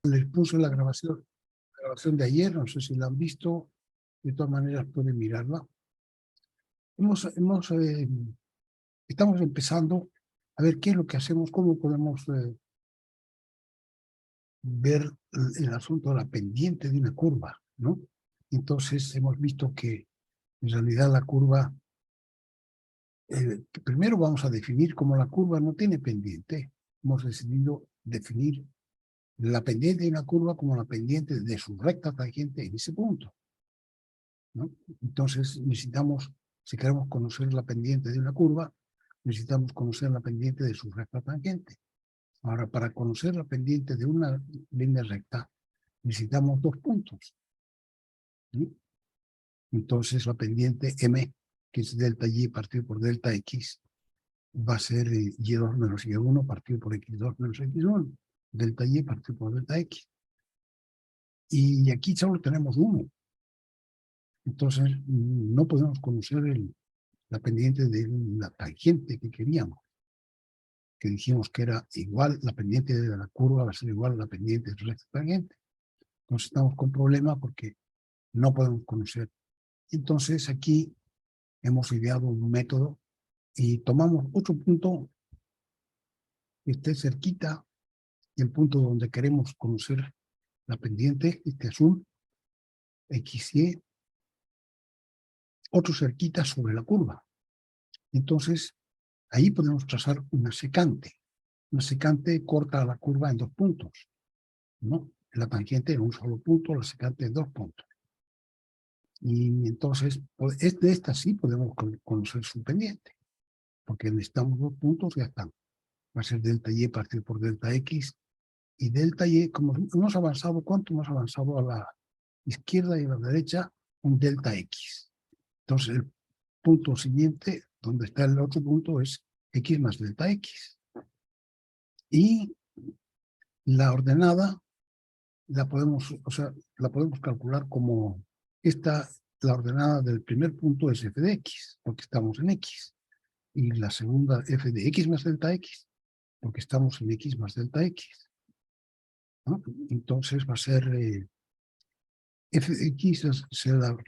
Les puse la grabación de ayer, no sé si la han visto, de todas maneras pueden mirarla. Estamos empezando a ver qué es lo que hacemos, cómo podemos ver el asunto de la pendiente de una curva, ¿no? Entonces hemos visto que en realidad la curva, primero vamos a definir cómo la curva no tiene pendiente. Hemos decidido definir la pendiente de una curva como la pendiente de su recta tangente en ese punto, ¿no? Entonces necesitamos, si queremos conocer la pendiente de una curva, necesitamos conocer la pendiente de su recta tangente. Ahora, para conocer la pendiente de una línea recta, necesitamos dos puntos, ¿sí? Entonces la pendiente M, que es delta Y partido por delta X, va a ser Y2 menos Y1 partido por X2 menos X1, delta Y partido por delta X. Y aquí solo tenemos uno. Entonces no podemos conocer la pendiente de la tangente que queríamos, que dijimos que era igual, la pendiente de la curva va a ser igual a la pendiente de la recta tangente. Entonces estamos con problema porque no podemos conocer. Entonces aquí hemos ideado un método y tomamos otro punto que esté cerquita del punto donde queremos conocer la pendiente, este azul, XY, otro cerquita sobre la curva. Entonces ahí podemos trazar una secante. Una secante corta la curva en dos puntos, ¿no? La tangente en un solo punto, la secante en dos puntos. Y entonces, de esta sí podemos conocer su pendiente, porque necesitamos dos puntos y ya están. Va a ser delta Y partido por delta X. Y delta Y, como hemos avanzado, ¿cuánto hemos avanzado a la izquierda y a la derecha? Un delta X. Entonces, el punto siguiente, donde está el otro punto, es X más delta X. Y la ordenada la podemos calcular como la ordenada del primer punto es f de x, porque estamos en x. Y la segunda f de x más delta x, porque estamos en x más delta x, ¿no? Entonces va a ser f de x,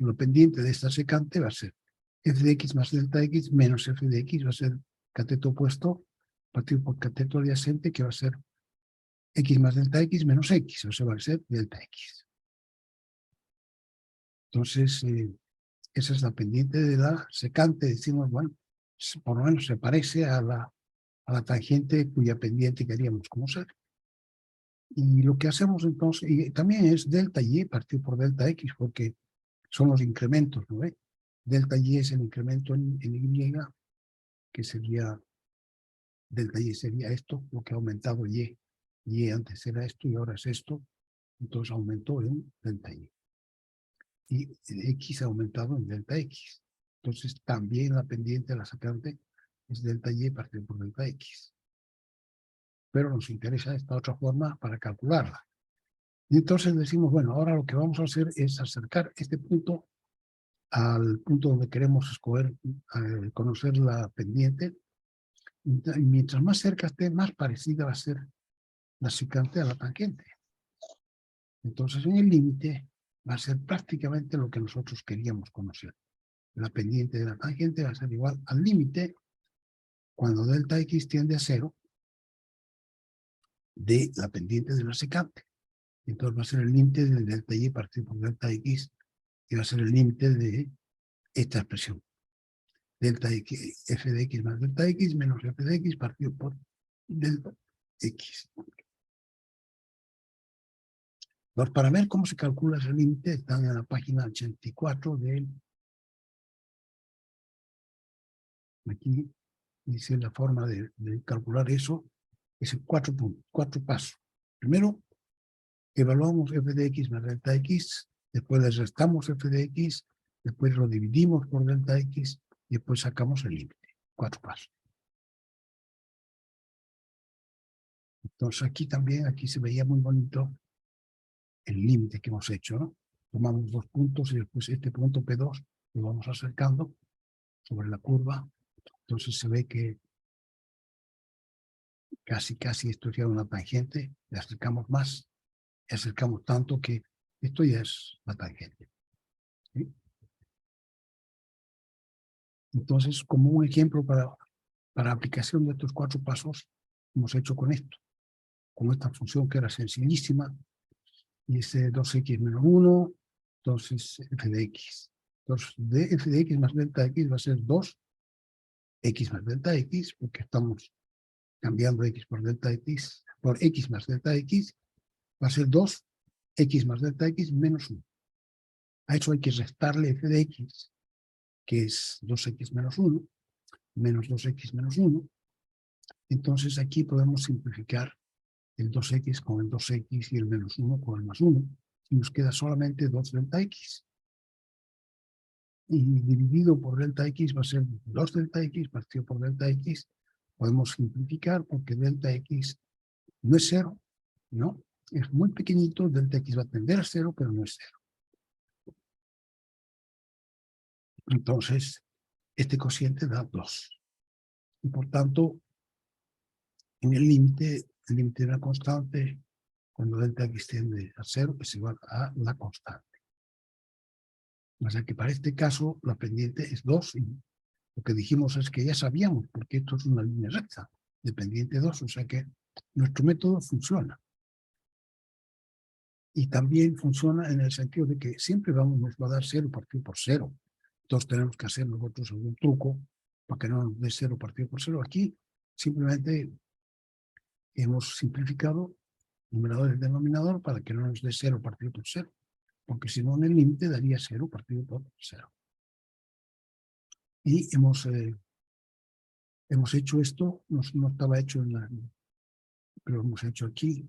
lo pendiente de esta secante va a ser f de x más delta x menos f de x, va a ser cateto opuesto partido por cateto adyacente, que va a ser x más delta x menos x, o sea, va a ser delta x. Entonces, esa es la pendiente de la secante. Decimos, bueno, por lo menos se parece a la tangente cuya pendiente queríamos conocer. Y lo que hacemos entonces, y también es delta Y partido por delta X, porque son los incrementos, ¿no ve? Delta Y es el incremento en Y, que sería, delta Y sería esto, lo que ha aumentado Y. Y antes era esto y ahora es esto, entonces aumentó en delta Y. Y X ha aumentado en delta X. Entonces también la pendiente de la secante es delta Y partido por delta X. Pero nos interesa esta otra forma para calcularla. Y entonces decimos, bueno, ahora lo que vamos a hacer es acercar este punto al punto donde queremos escoger, conocer la pendiente. Y mientras más cerca esté, más parecida va a ser la secante a la tangente. Entonces en el límite va a ser prácticamente lo que nosotros queríamos conocer. La pendiente de la tangente va a ser igual al límite cuando delta X tiende a 0 de la pendiente de la secante. Entonces va a ser el límite de delta Y partido por delta X, y va a ser el límite de esta expresión. Delta X, f de X más delta X menos f de X partido por delta X. Para ver cómo se calcula ese límite, están en la página 84 del... Aquí dice la forma de calcular eso. Es en cuatro pasos. Primero, evaluamos f de x más delta x, después le restamos f de x, después lo dividimos por delta x y después sacamos el límite. 4 pasos. Entonces aquí también, aquí se veía muy bonito el límite que hemos hecho, ¿no? Tomamos dos puntos y después este punto P2 lo vamos acercando sobre la curva. Entonces se ve que casi esto es ya una tangente, le acercamos más. acercamos tanto que esto ya es la tangente. ¿Sí? Entonces, como un ejemplo para aplicación de estos 4 pasos, hemos hecho con esto, con esta función que era sencillísima, y ese 2x menos 1, entonces f de x. Entonces, de f de x más delta x va a ser 2x más delta x, porque estamos cambiando x por delta x, por x más delta x, va a ser 2x más delta x menos 1. A eso hay que restarle f de x, que es 2x menos 1, menos 2x menos 1. Entonces aquí podemos simplificar el 2x con el 2x y el menos 1 con el más 1. Y nos queda solamente 2 delta x. Y dividido por delta x va a ser 2 delta x partido por delta x. Podemos simplificar porque delta x no es 0, ¿no? Es muy pequeñito, delta x va a tender a 0, pero no es 0. Entonces, este cociente da 2. Y por tanto, en el límite de la constante, cuando delta x tiende a 0, es igual a la constante. O sea que para este caso, la pendiente es 2. Y lo que dijimos es que ya sabíamos, porque esto es una línea recta, de pendiente 2, o sea que nuestro método funciona. Y también funciona en el sentido de que siempre nos va a dar 0 partido por 0. Entonces tenemos que hacer nosotros algún truco para que no nos dé 0 partido por 0. Aquí simplemente hemos simplificado numerador y denominador para que no nos dé 0 partido por 0. Porque si no en el límite daría 0 partido por 0. Y hemos hecho esto, no estaba hecho pero lo hemos hecho aquí.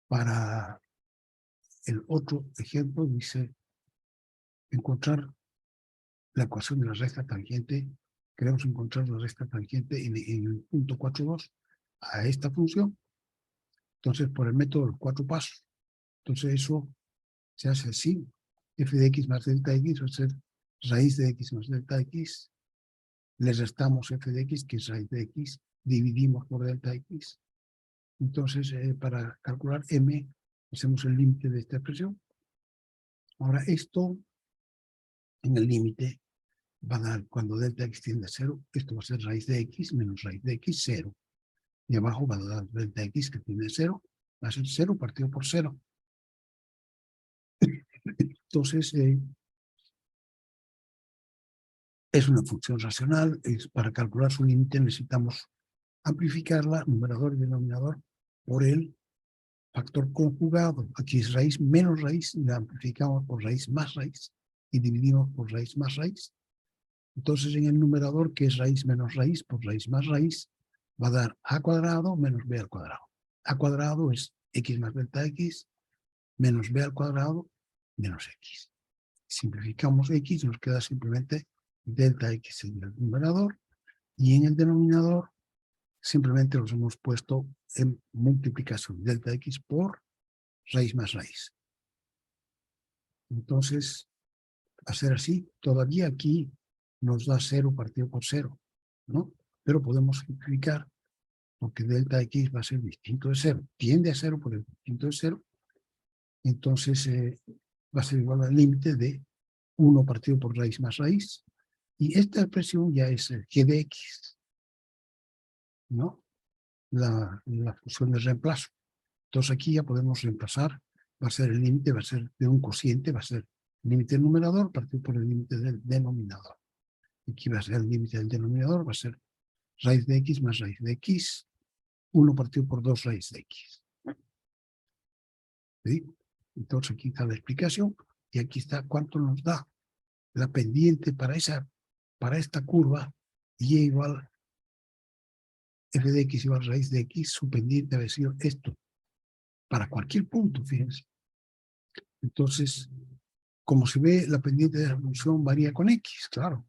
Para el otro ejemplo dice encontrar la ecuación de la recta tangente. Queremos encontrar la recta tangente en el punto 4,2 a esta función. Entonces, por el método de los 4 pasos. Entonces, eso se hace así. F de x más delta x va a ser raíz de x más delta x. Le restamos f de x, que es raíz de x. Dividimos por delta x. Entonces, para calcular m, hacemos el límite de esta expresión. Ahora, esto en el límite va a dar, cuando delta x tiende a 0, esto va a ser raíz de x menos raíz de x, 0. Y abajo va a dar delta x que tiende a 0, va a ser 0 partido por 0. Entonces, es una función racional. Para calcular su límite necesitamos amplificarla, numerador y denominador, por el factor conjugado. Aquí es raíz menos raíz, la amplificamos por raíz más raíz y dividimos por raíz más raíz. Entonces, en el numerador, que es raíz menos raíz por raíz más raíz, va a dar a cuadrado menos b al cuadrado. A cuadrado es x más delta x menos b al cuadrado menos x. Simplificamos x, nos queda simplemente delta x en el numerador, y en el denominador simplemente los hemos puesto en multiplicación, delta x por raíz más raíz. Entonces, a ser así, todavía aquí nos da 0 partido por 0, ¿no? Pero podemos simplificar, porque delta x va a ser distinto de 0, tiende a 0 por el distinto de 0, entonces va a ser igual al límite de 1 partido por raíz más raíz, y esta expresión ya es g de x, ¿no? La función de reemplazo. Entonces aquí ya podemos reemplazar, va a ser el límite, va a ser de un cociente, va a ser el límite del numerador partido por el límite del denominador. Aquí va a ser el límite del denominador, va a ser raíz de x más raíz de x, 1 partido por 2 raíz de x. ¿Sí? Entonces aquí está la explicación, y aquí está cuánto nos da la pendiente para esta curva, y igual f de x igual raíz de x, su pendiente ha sido esto, para cualquier punto, fíjense. Entonces, como se ve, la pendiente de la función varía con x, claro.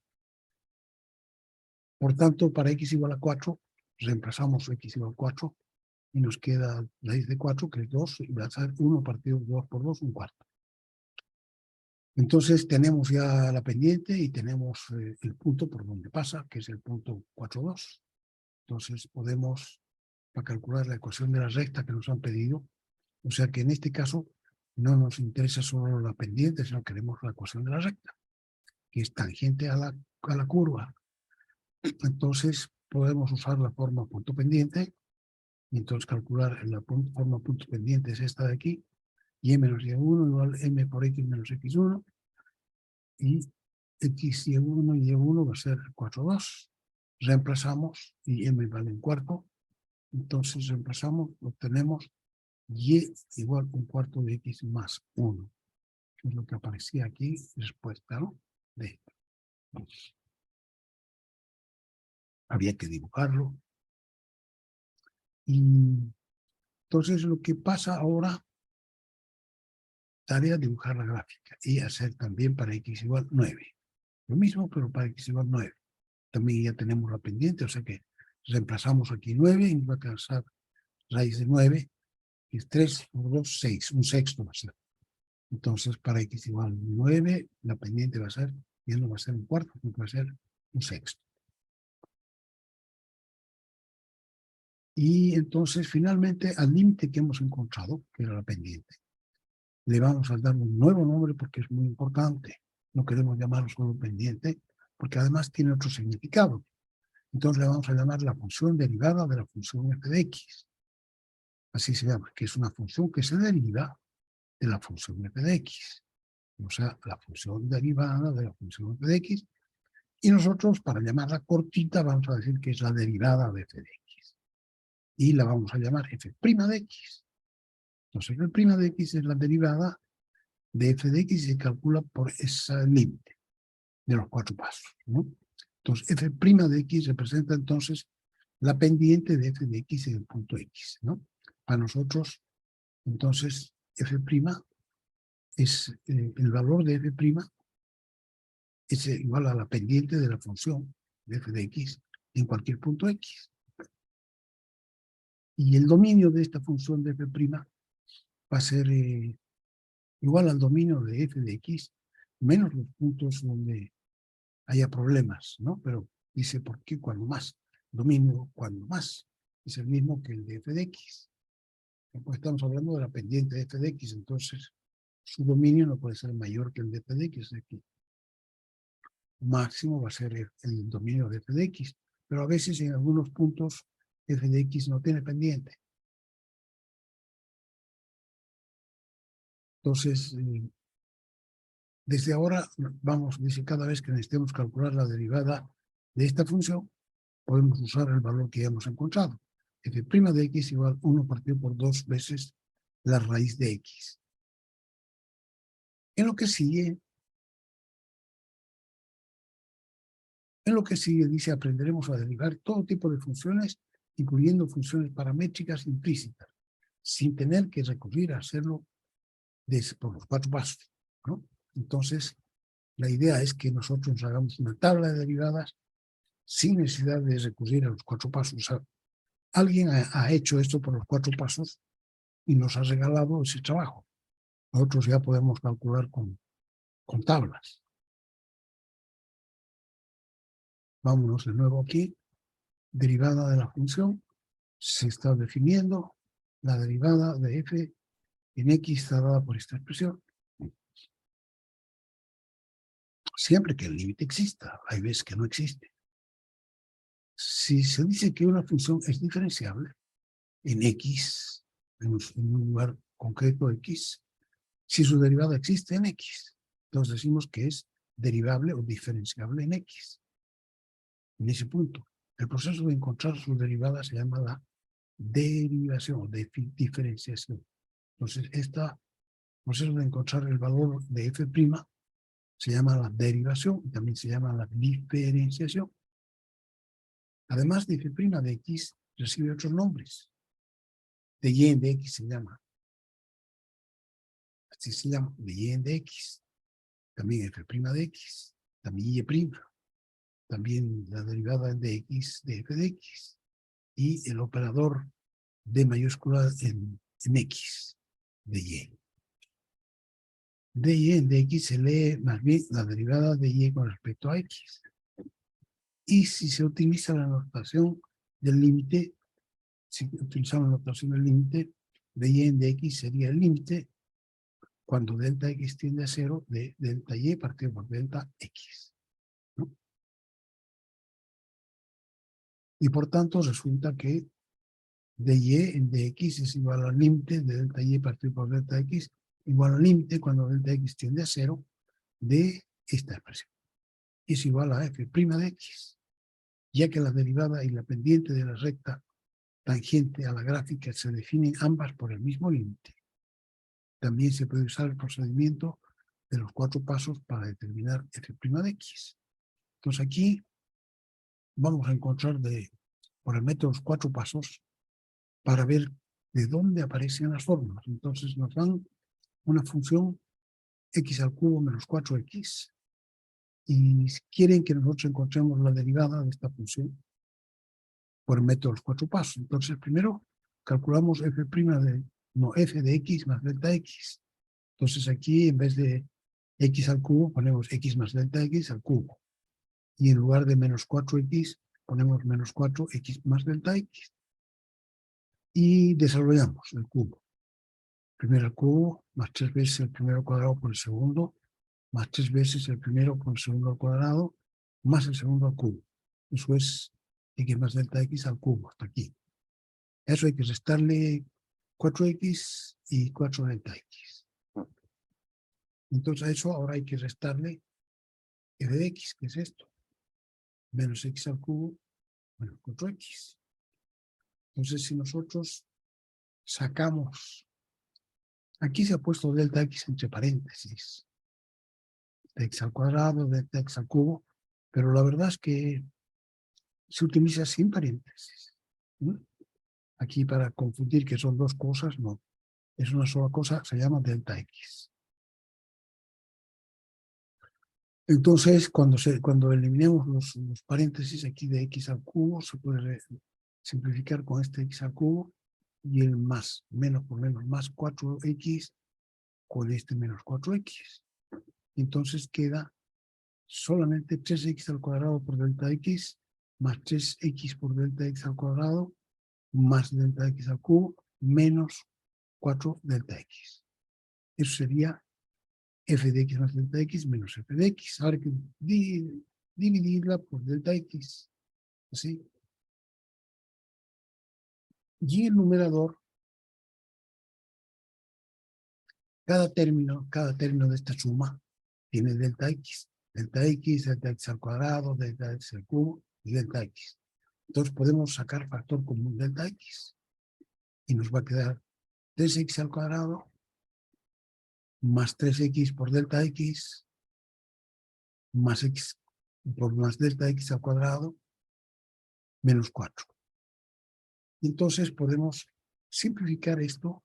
Por tanto, para x igual a 4, reemplazamos x igual a 4, y nos queda raíz de 4, que es 2, y va a ser 1 partido 2 por 2, un cuarto. Entonces tenemos ya la pendiente y tenemos el punto por donde pasa, que es el punto 4,2. Entonces podemos para calcular la ecuación de la recta que nos han pedido. O sea que en este caso no nos interesa solo la pendiente, sino queremos la ecuación de la recta, que es tangente a la curva. Entonces podemos usar la forma punto pendiente, y entonces calcular la forma punto pendiente es esta de aquí, y menos y1 igual m por x menos x1, y x y1 y y1 va a ser 4,2. Reemplazamos, y m vale un cuarto, entonces reemplazamos, obtenemos y igual un cuarto de x más 1, que es lo que aparecía aquí, respuesta, ¿no? De esto. Había que dibujarlo. Y entonces lo que pasa ahora, tarea dibujar la gráfica y hacer también para x igual 9. Lo mismo, pero para x igual 9. También ya tenemos la pendiente, o sea que reemplazamos aquí 9 y nos va a alcanzar raíz de 9, que es 3 por 2, 6, un sexto va a ser. Entonces, para x igual 9, la pendiente va a ser, ya no va a ser un cuarto, sino que va a ser un sexto. Y entonces, finalmente, al límite que hemos encontrado, que era la pendiente, le vamos a dar un nuevo nombre porque es muy importante. No queremos llamarlo solo pendiente, porque además tiene otro significado. Entonces le vamos a llamar la función derivada de la función f de x. Así se llama, que es una función que se deriva de la función f de x. O sea, la función derivada de la función f de x. Y nosotros, para llamarla cortita, vamos a decir que es la derivada de f de x. Y la vamos a llamar f' de x. Entonces, f' de x es la derivada de f de x y se calcula por ese límite de los 4 pasos, ¿no? Entonces, f' de x representa entonces la pendiente de f de x en el punto x, ¿no? Para nosotros, entonces, f' es el valor de f' es igual a la pendiente de la función de f de x en cualquier punto x. Y el dominio de esta función de f' va a ser igual al dominio de f de x, menos los puntos donde haya problemas, ¿no? Pero dice, ¿por qué cuando más? Dominio cuando más. Es el mismo que el de f de x. Pues estamos hablando de la pendiente de f de x, entonces su dominio no puede ser mayor que el de f de x. Aquí. Máximo va a ser el dominio de f de x, pero a veces en algunos puntos f de x no tiene pendiente. Entonces, desde ahora, vamos, dice, cada vez que necesitemos calcular la derivada de esta función, podemos usar el valor que ya hemos encontrado. F' de x igual 1 partido por 2 veces la raíz de x. En lo que sigue, dice, aprenderemos a derivar todo tipo de funciones, incluyendo funciones paramétricas implícitas, sin tener que recurrir a hacerlo por los 4 pasos, ¿no? Entonces, la idea es que nosotros hagamos una tabla de derivadas sin necesidad de recurrir a los 4 pasos. O sea, alguien ha hecho esto por los 4 pasos y nos ha regalado ese trabajo. Nosotros ya podemos calcular con tablas. Vámonos de nuevo aquí. Derivada de la función. Se está definiendo la derivada de f en x está dada por esta expresión. Siempre que el límite exista, hay veces que no existe. Si se dice que una función es diferenciable en x, en un lugar concreto x, si su derivada existe en x, entonces decimos que es derivable o diferenciable en x. En ese punto, el proceso de encontrar su derivada se llama la derivación o diferenciación. Entonces, este proceso de encontrar el valor de f' se llama la derivación y también se llama la diferenciación. Además de f' de x, recibe otros nombres. De y en de x se llama. Así se llama, de y en de x. También f' de x. También y'. También la derivada de x de f de x. Y el operador de mayúscula en x, de y. De y en de x se lee más bien la derivada de y con respecto a x. Y si se utiliza la notación del límite, si utilizamos la notación del límite, de y en dx sería el límite cuando delta x tiende a 0 de delta y partido por delta x, ¿no? Y por tanto resulta que dy en dx es igual al límite de delta y partido por delta x igual al límite cuando delta x tiende a 0 de esta expresión. Es igual a f' de x, ya que la derivada y la pendiente de la recta tangente a la gráfica se definen ambas por el mismo límite. También se puede usar el procedimiento de los 4 pasos para determinar f' de x. Entonces aquí vamos a encontrar por el método los 4 pasos para ver de dónde aparecen las fórmulas. Entonces nos dan una función x al cubo menos 4x y quieren que nosotros encontremos la derivada de esta función por el método de los 4 pasos. Entonces primero calculamos f' f de x más delta x. Entonces aquí en vez de x al cubo ponemos x más delta x al cubo. Y en lugar de menos 4x ponemos menos 4x más delta x. Y desarrollamos el cubo. Primero al cubo más 3 veces el primero al cuadrado por el segundo, más 3 veces el primero por el segundo al cuadrado, más el segundo al cubo. Eso es x más delta x al cubo, hasta aquí. Eso hay que restarle 4x y 4 delta x. Entonces a eso ahora hay que restarle f de x, que es esto. Menos x al cubo, menos 4x. Entonces si nosotros sacamos, aquí se ha puesto delta x entre paréntesis, de x al cuadrado, delta x al cubo, pero la verdad es que se utiliza sin paréntesis, ¿no? Aquí para confundir que son dos cosas, no. Es una sola cosa, se llama delta x. Entonces, cuando eliminemos los paréntesis aquí de x al cubo, se puede simplificar con este x al cubo y el más, menos por menos, más 4x con este menos 4x. Entonces queda solamente 3x al cuadrado por delta x más 3x por delta x al cuadrado más delta x al cubo menos 4 delta x. Eso sería f de x más delta x menos f de x. Ahora hay que dividirla por delta x. ¿Sí? Y el numerador, cada término de esta suma tiene delta x. Delta x al cuadrado, delta x al cubo y delta x. Entonces podemos sacar factor común delta x. Y nos va a quedar 3x al cuadrado más 3x por delta x más x por más delta x al cuadrado menos 4. Entonces podemos simplificar esto,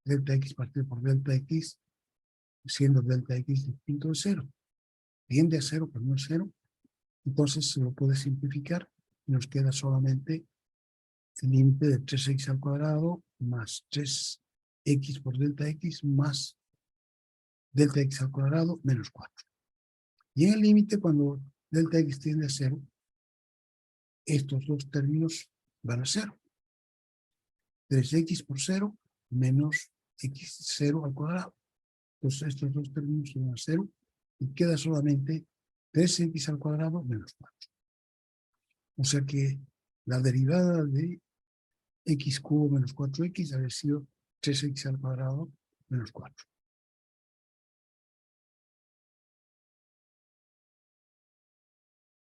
delta x partido por delta x, siendo delta x distinto de 0. Tiende a 0, pero no es 0. Entonces se lo puede simplificar y nos queda solamente el límite de 3x al cuadrado más 3x por delta x más delta x al cuadrado menos 4. Y en el límite, cuando delta x tiende a 0, estos dos términos van a 0. 3x por 0 menos x0 al cuadrado. Entonces estos dos términos van a 0 y queda solamente 3x al cuadrado menos 4. O sea que la derivada de x cubo menos 4x habría sido 3x al cuadrado menos 4.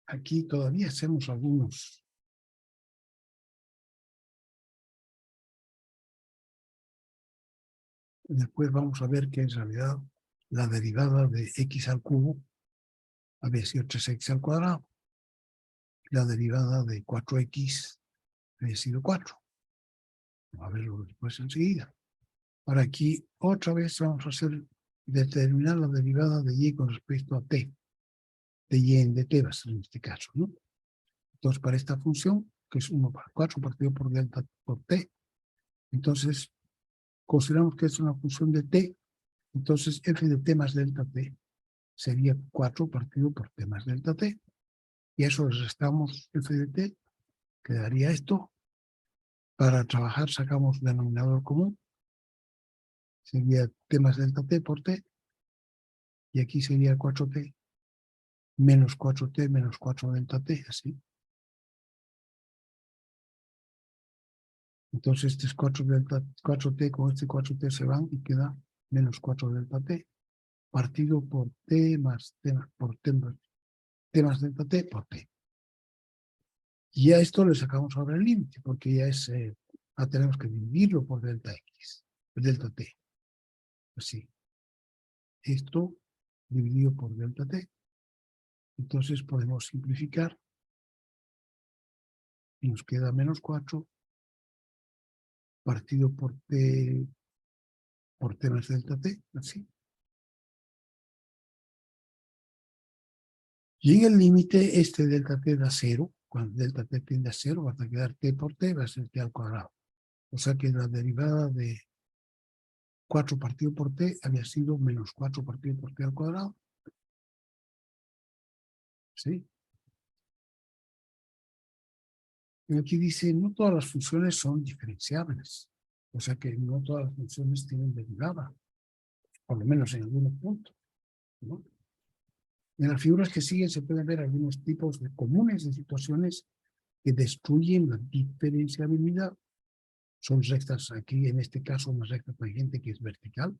Aquí todavía hacemos algunos. Después vamos a ver que en realidad la derivada de x al cubo había sido 3x al cuadrado. La derivada de 4x había sido 4. Vamos a verlo después enseguida. Ahora aquí otra vez vamos a hacer determinar la derivada de y con respecto a t. De y en dt va a ser en este caso, ¿no? Entonces para esta función, que es 1 para 4 partido por delta por t, entonces consideramos que es una función de t, entonces f de t más delta t sería 4 partido por t más delta t. Y a eso le restamos f de t, quedaría esto, Para trabajar sacamos denominador común. Sería t más delta t por t. Y aquí sería 4t menos 4t menos 4 delta t, así. Entonces este es 4t con este 4t se van y queda menos 4 delta t partido por t más t más delta t por t. Y a esto le sacamos ahora el límite, porque ya es, tenemos que dividirlo por delta x, delta t. Así. Esto dividido por delta t. Entonces podemos simplificar y nos queda menos 4 partido por t más delta t, así. Y en el límite, este delta t da 0. Cuando delta t tiende a 0, va a quedar t por t, va a ser t al cuadrado. O sea que la derivada de 4 partido por t había sido menos 4 partido por t al cuadrado. ¿Sí? Y aquí dice, no todas las funciones son diferenciables. O sea que no todas las funciones tienen derivada. Por lo menos en algunos puntos, ¿no? En las figuras que siguen se pueden ver algunos tipos comunes de situaciones que destruyen la diferenciabilidad. Son rectas, aquí en este caso una recta tangente que es vertical.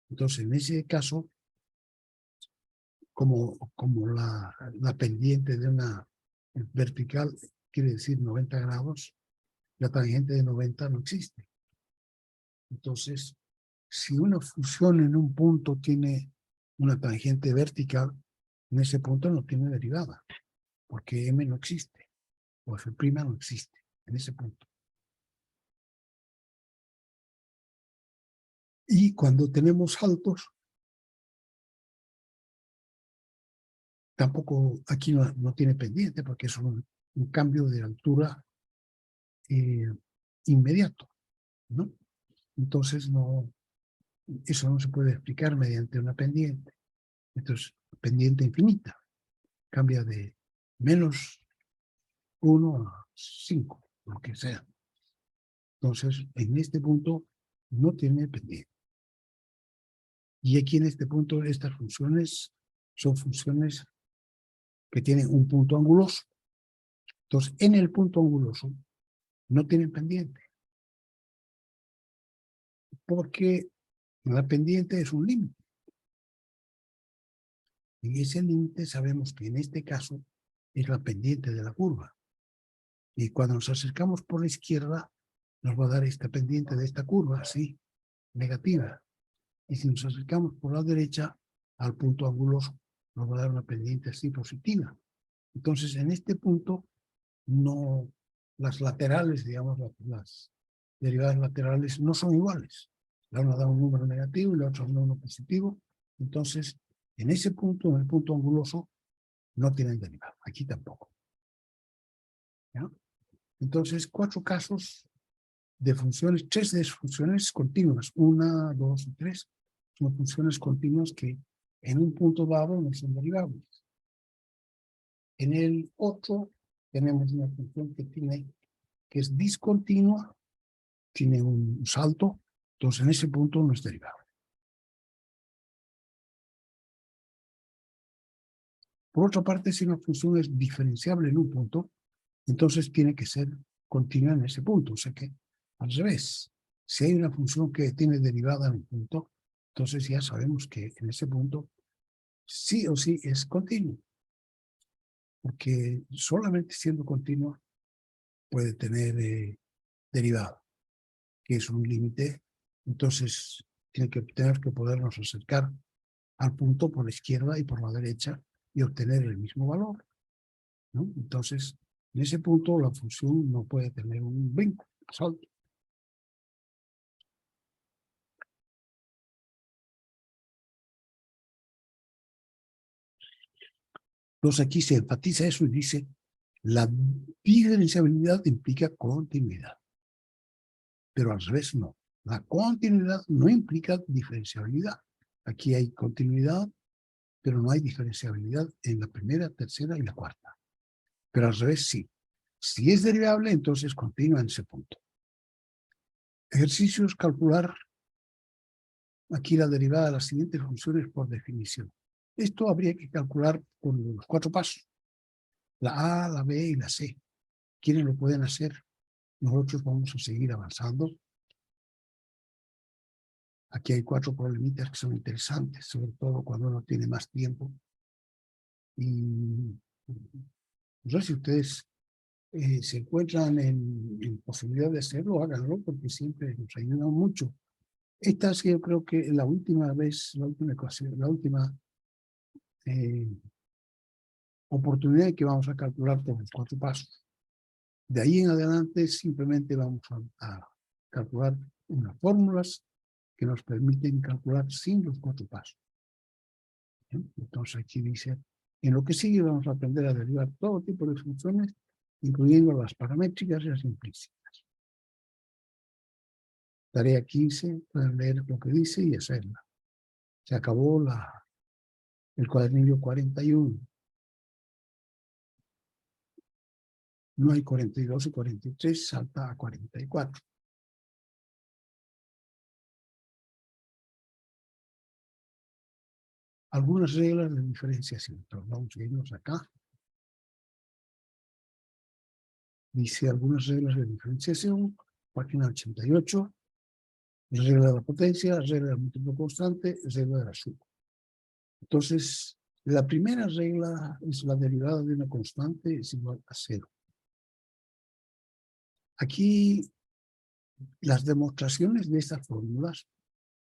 Entonces en ese caso, como la pendiente de una vertical quiere decir 90 grados, la tangente de 90 no existe. Entonces, si una función en un punto tiene una tangente vertical, en ese punto no tiene derivada, porque m no existe, o f' no existe en ese punto. Y cuando tenemos saltos, tampoco aquí no tiene pendiente, porque es un cambio de altura inmediato, ¿no? Entonces eso no se puede explicar mediante una pendiente. Entonces, pendiente infinita, cambia de menos 1 a 5, lo que sea. Entonces, en este punto no tiene pendiente. Y aquí en este punto, estas funciones son funciones que tienen un punto anguloso. Entonces, en el punto anguloso no tienen pendiente. Porque la pendiente es un límite. En ese límite sabemos que en este caso es la pendiente de la curva. Y cuando nos acercamos por la izquierda, nos va a dar esta pendiente de esta curva, así, negativa. Y si nos acercamos por la derecha, al punto anguloso, nos va a dar una pendiente así positiva. Entonces, en este punto, no, las laterales, digamos, las derivadas laterales no son iguales. La una da un número negativo y la otra un número positivo. Entonces, en ese punto, en el punto anguloso, no tienen derivada. Aquí tampoco. ¿Ya? Entonces, 4 casos de funciones, 3 de funciones continuas. 1, 2 y 3 son funciones continuas que en un punto dado no son derivables. En el otro tenemos una función que es discontinua, tiene un salto, entonces en ese punto no es derivable. Por otra parte, si una función es diferenciable en un punto, entonces tiene que ser continua en ese punto. O sea que, al revés, si hay una función que tiene derivada en un punto, entonces ya sabemos que en ese punto sí o sí es continuo. Porque solamente siendo continua puede tener derivada, que es un límite. Entonces, tener que podernos acercar al punto por la izquierda y por la derecha y obtener el mismo valor, ¿no? Entonces, en ese punto la función no puede tener un vínculo, salto. Entonces aquí se enfatiza eso y dice, la diferenciabilidad implica continuidad. Pero al revés no. La continuidad no implica diferenciabilidad. Aquí hay continuidad, pero no hay diferenciabilidad en la primera, tercera y la cuarta. Pero al revés sí. Si es derivable, entonces continúa en ese punto. Ejercicio es calcular aquí la derivada de las siguientes funciones por definición. Esto habría que calcular con los 4 pasos. La A, la B y la C. ¿Quiénes lo pueden hacer? Nosotros vamos a seguir avanzando. Aquí hay 4 problemitas que son interesantes, sobre todo cuando uno tiene más tiempo. Y no sé si ustedes se encuentran en posibilidad de hacerlo, háganlo, porque siempre nos ayudan mucho. Esta es, yo creo que la última vez, la última ecuación, la última oportunidad que vamos a calcular por los 4 pasos. De ahí en adelante simplemente vamos a calcular unas fórmulas que nos permiten calcular sin los 4 pasos. ¿Bien? Entonces aquí dice, en lo que sigue vamos a aprender a derivar todo tipo de funciones, incluyendo las paramétricas y las implícitas. Tarea 15, pueden leer lo que dice y hacerla. Se acabó el cuadernillo 41. No hay 42 y 43, salta a 44. Algunas reglas de diferenciación. Entonces, vamos a irnos acá. Dice algunas reglas de diferenciación, página 88. Regla de la potencia, regla del múltiplo constante, regla de la suma. Entonces, la primera regla es la derivada de una constante es igual a 0. Aquí las demostraciones de estas fórmulas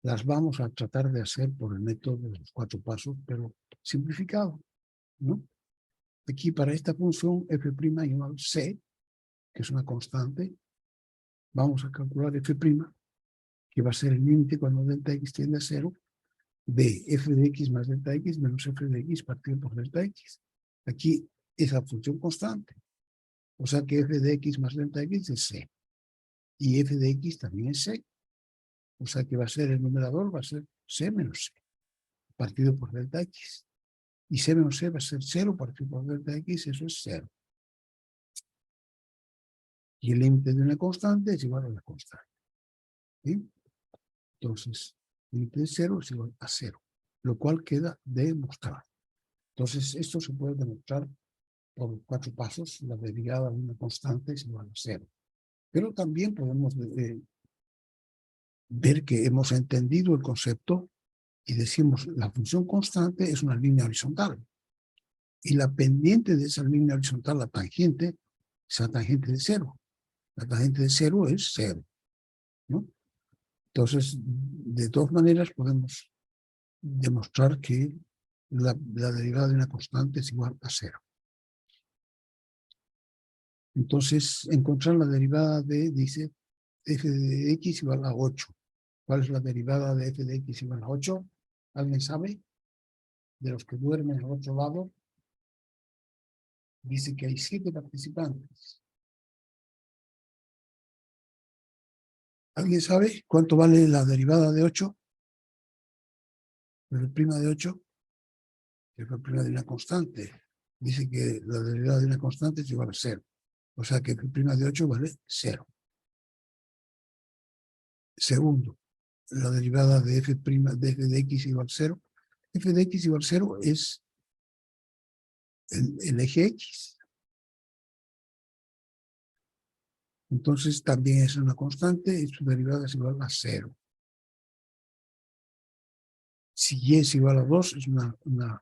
las vamos a tratar de hacer por el método de los 4 pasos, pero simplificado, ¿no? Aquí para esta función f' igual c, que es una constante, vamos a calcular f', que va a ser el límite cuando delta x tiende a 0, de f de x más delta x menos f de x partido por delta x. Aquí es la función constante. O sea que f de x más delta x es c. Y f de x también es c. O sea que va a ser el numerador, va a ser c menos c, partido por delta x. Y c menos c va a ser 0 partido por delta x, eso es 0. Y el límite de una constante es igual a la constante. ¿Sí? Entonces, el límite de 0 es igual a 0, lo cual queda demostrado. Entonces, esto se puede demostrar por 4 pasos. La derivada de una constante es igual a 0. Pero también podemos ver que hemos entendido el concepto y decimos la función constante es una línea horizontal. Y la pendiente de esa línea horizontal, la tangente, es la tangente de 0. La tangente de 0 es 0, ¿no? Entonces, de todas maneras, podemos demostrar que la derivada de una constante es igual a 0. Entonces, encontrar la derivada de, dice, f de x igual a 8. ¿Cuál es la derivada de f de x igual a 8? ¿Alguien sabe? De los que duermen al otro lado, dice que hay 7 participantes. ¿Alguien sabe cuánto vale la derivada de 8? La prima de 8, que es la prima de una constante. Dice que la derivada de una constante es igual a 0. O sea que prima de 8 vale 0. Segundo, la derivada de f' de x igual a 0. F de x igual a 0 es el eje x. Entonces también es una constante y su derivada es igual a 0. Si y es igual a 2 es una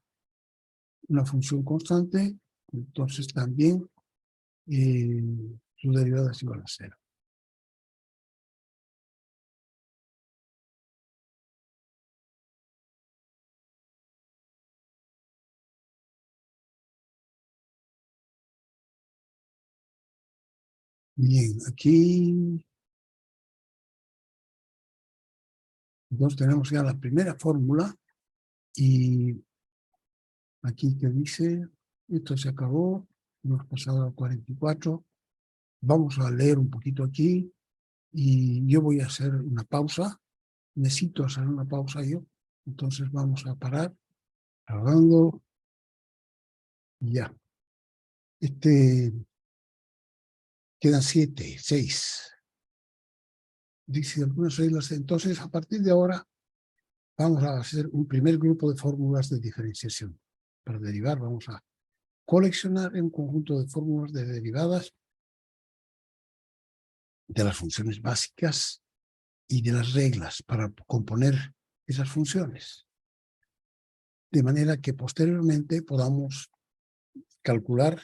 función constante, entonces también su derivada es igual a 0. Bien, aquí entonces tenemos ya la primera fórmula y aquí te dice, esto se acabó, hemos pasado al 44, vamos a leer un poquito aquí y yo voy a hacer una pausa, necesito hacer una pausa yo, entonces vamos a parar, grabando, y ya. Quedan 7, 6. dice algunas reglas. Entonces, a partir de ahora, vamos a hacer un primer grupo de fórmulas de diferenciación. Para derivar, vamos a coleccionar un conjunto de fórmulas de derivadas de las funciones básicas y de las reglas para componer esas funciones. De manera que posteriormente podamos calcular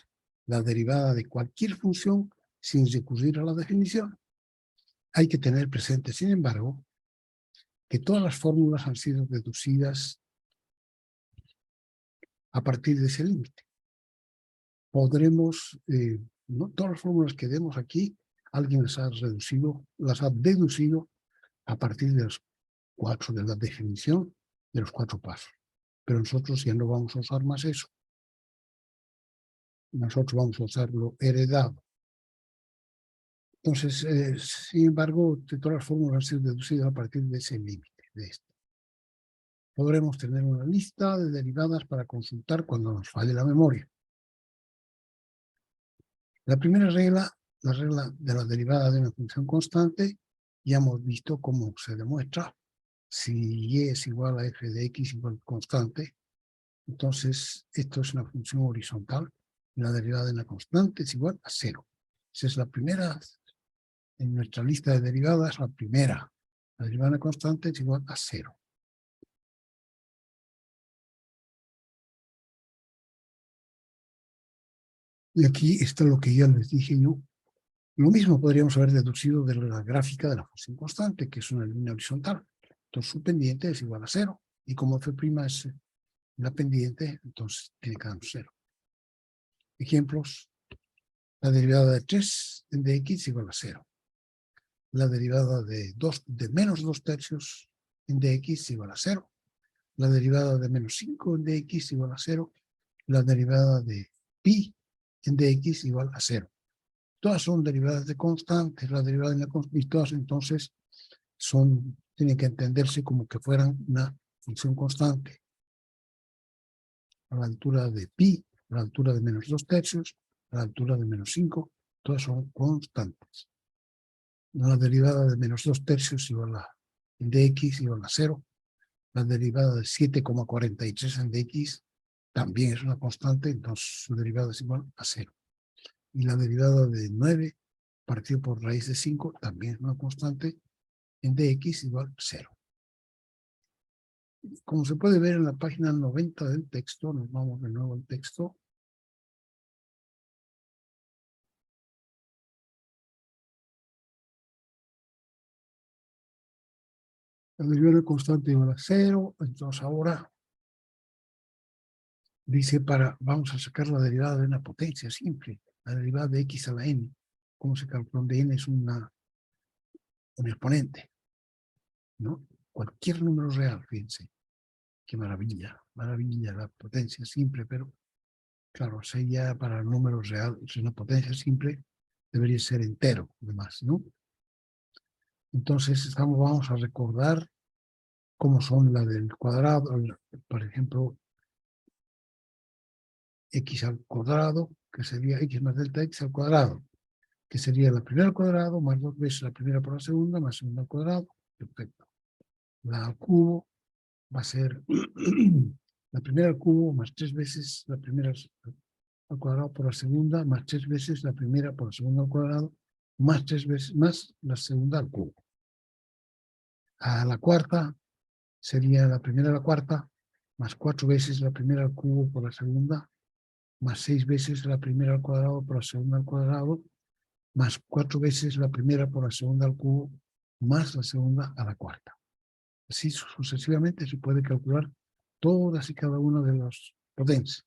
la derivada de cualquier función sin recurrir a la definición. Hay que tener presente, sin embargo, que todas las fórmulas han sido deducidas a partir de ese límite. Podremos, no todas las fórmulas que demos aquí, alguien las ha deducido a partir de los 4, de la definición de los 4 pasos. Pero nosotros ya no vamos a usar más eso. Nosotros vamos a usar lo heredado. Entonces, sin embargo, todas las fórmulas han sido deducidas a partir de ese límite, de este. Podremos tener una lista de derivadas para consultar cuando nos falle la memoria. La primera regla, la regla de la derivada de una función constante, ya hemos visto cómo se demuestra. Si y es igual a f de x igual constante, entonces esto es una función horizontal. La derivada de una constante es igual a 0. Esa es la primera, en nuestra lista de derivadas, la primera. La derivada de una constante es igual a 0. Y aquí está lo que ya les dije yo. Lo mismo podríamos haber deducido de la gráfica de la función constante, que es una línea horizontal. Entonces su pendiente es igual a 0. Y como f' es la pendiente, entonces tiene que darnos 0. Ejemplos. La derivada de 3 en dx es igual a 0. La derivada de menos 2 tercios en dx es igual a 0. La derivada de menos 5 en dx es igual a 0. La derivada de pi en dx es igual a 0. Todas son derivadas de constantes, la derivada de la constante, y todas entonces tienen que entenderse como que fueran una función constante. A la altura de pi, a la altura de menos 2 tercios, a la altura de menos 5, todas son constantes. La derivada de menos 2 tercios igual a dx igual a 0. La derivada de 7,43 en dx también es una constante, entonces su derivada es igual a 0. Y la derivada de 9 partido por raíz de 5 también es una constante, en dx igual a 0. Como se puede ver en la página 90 del texto, nos vamos de nuevo al texto. La derivada constante igual a 0, entonces ahora dice vamos a sacar la derivada de una potencia simple, la derivada de x a la n. ¿Cómo se calcula? Donde n es un exponente, ¿no? Cualquier número real, fíjense. Qué maravilla, maravilla la potencia simple, pero claro, sería para números reales, si una potencia simple debería ser entero, además, ¿no? Entonces vamos a recordar cómo son la del cuadrado, por ejemplo, x al cuadrado, que sería x más delta x al cuadrado, que sería la primera al cuadrado más 2 veces la primera por la segunda, más segunda al cuadrado, perfecto. La al cubo va a ser la primera al cubo más 3 veces la primera al cuadrado por la segunda, más 3 veces la primera por la segunda al cuadrado, más 3 veces más la segunda al cubo. A la cuarta sería la primera a la cuarta, más 4 veces la primera al cubo por la segunda, más 6 veces la primera al cuadrado por la segunda al cuadrado, más 4 veces la primera por la segunda al cubo, más la segunda a la cuarta. Así sucesivamente se puede calcular todas y cada una de las potencias.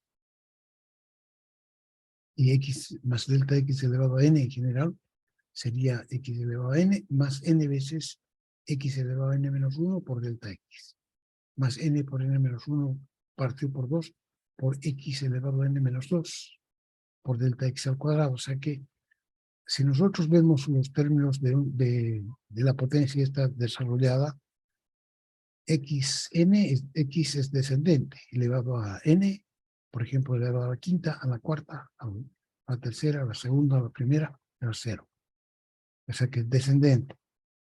Y x más delta x elevado a n en general sería x elevado a n más n veces x elevado a n menos 1 por delta x. Más n por n menos 1 partido por 2 por x elevado a n menos 2 por delta x al cuadrado. O sea que si nosotros vemos los términos de la potencia esta desarrollada, x es descendente, elevado a n, por ejemplo, elevado a la quinta, a la cuarta, a la tercera, a la segunda, a la primera, a la 0. O sea que es descendente.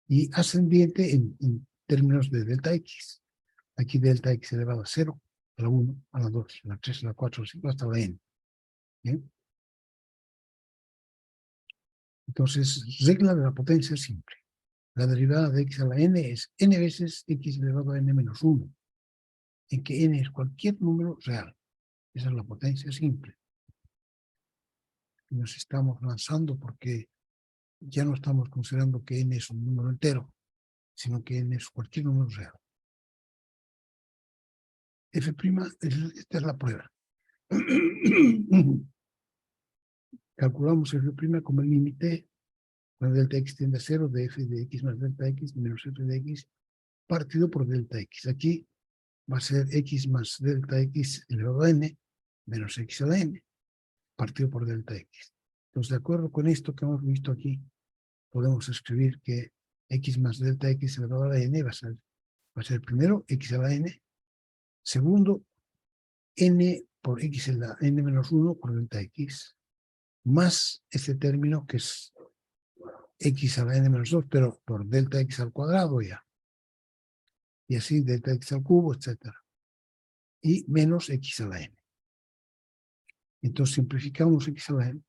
y ascendiente en términos de delta x. Aquí delta x elevado a 0, a la 1, a la 2, a la 3, a la 4, a la 5, hasta la n. ¿Bien? Entonces, regla de la potencia simple. La derivada de x a la n es n veces x elevado a n menos 1, en que n es cualquier número real. Esa es la potencia simple. Nos estamos lanzando porque ya no estamos considerando que n es un número entero, sino que n es cualquier número real. F', esta es la prueba. Calculamos F' como el límite cuando delta x tiende a 0 de f de x más delta x menos f de x partido por delta x. Aquí va a ser x más delta x elevado a n menos x a la n partido por delta x. Entonces, de acuerdo con esto que hemos visto aquí, podemos escribir que x más delta x elevado a la n va a ser primero x a la n, segundo n por x en la n menos 1 por delta x, más este término que es x a la n menos 2, pero por delta x al cuadrado ya. Y así delta x al cubo, etc. Y menos x a la n. Entonces simplificamos x a la n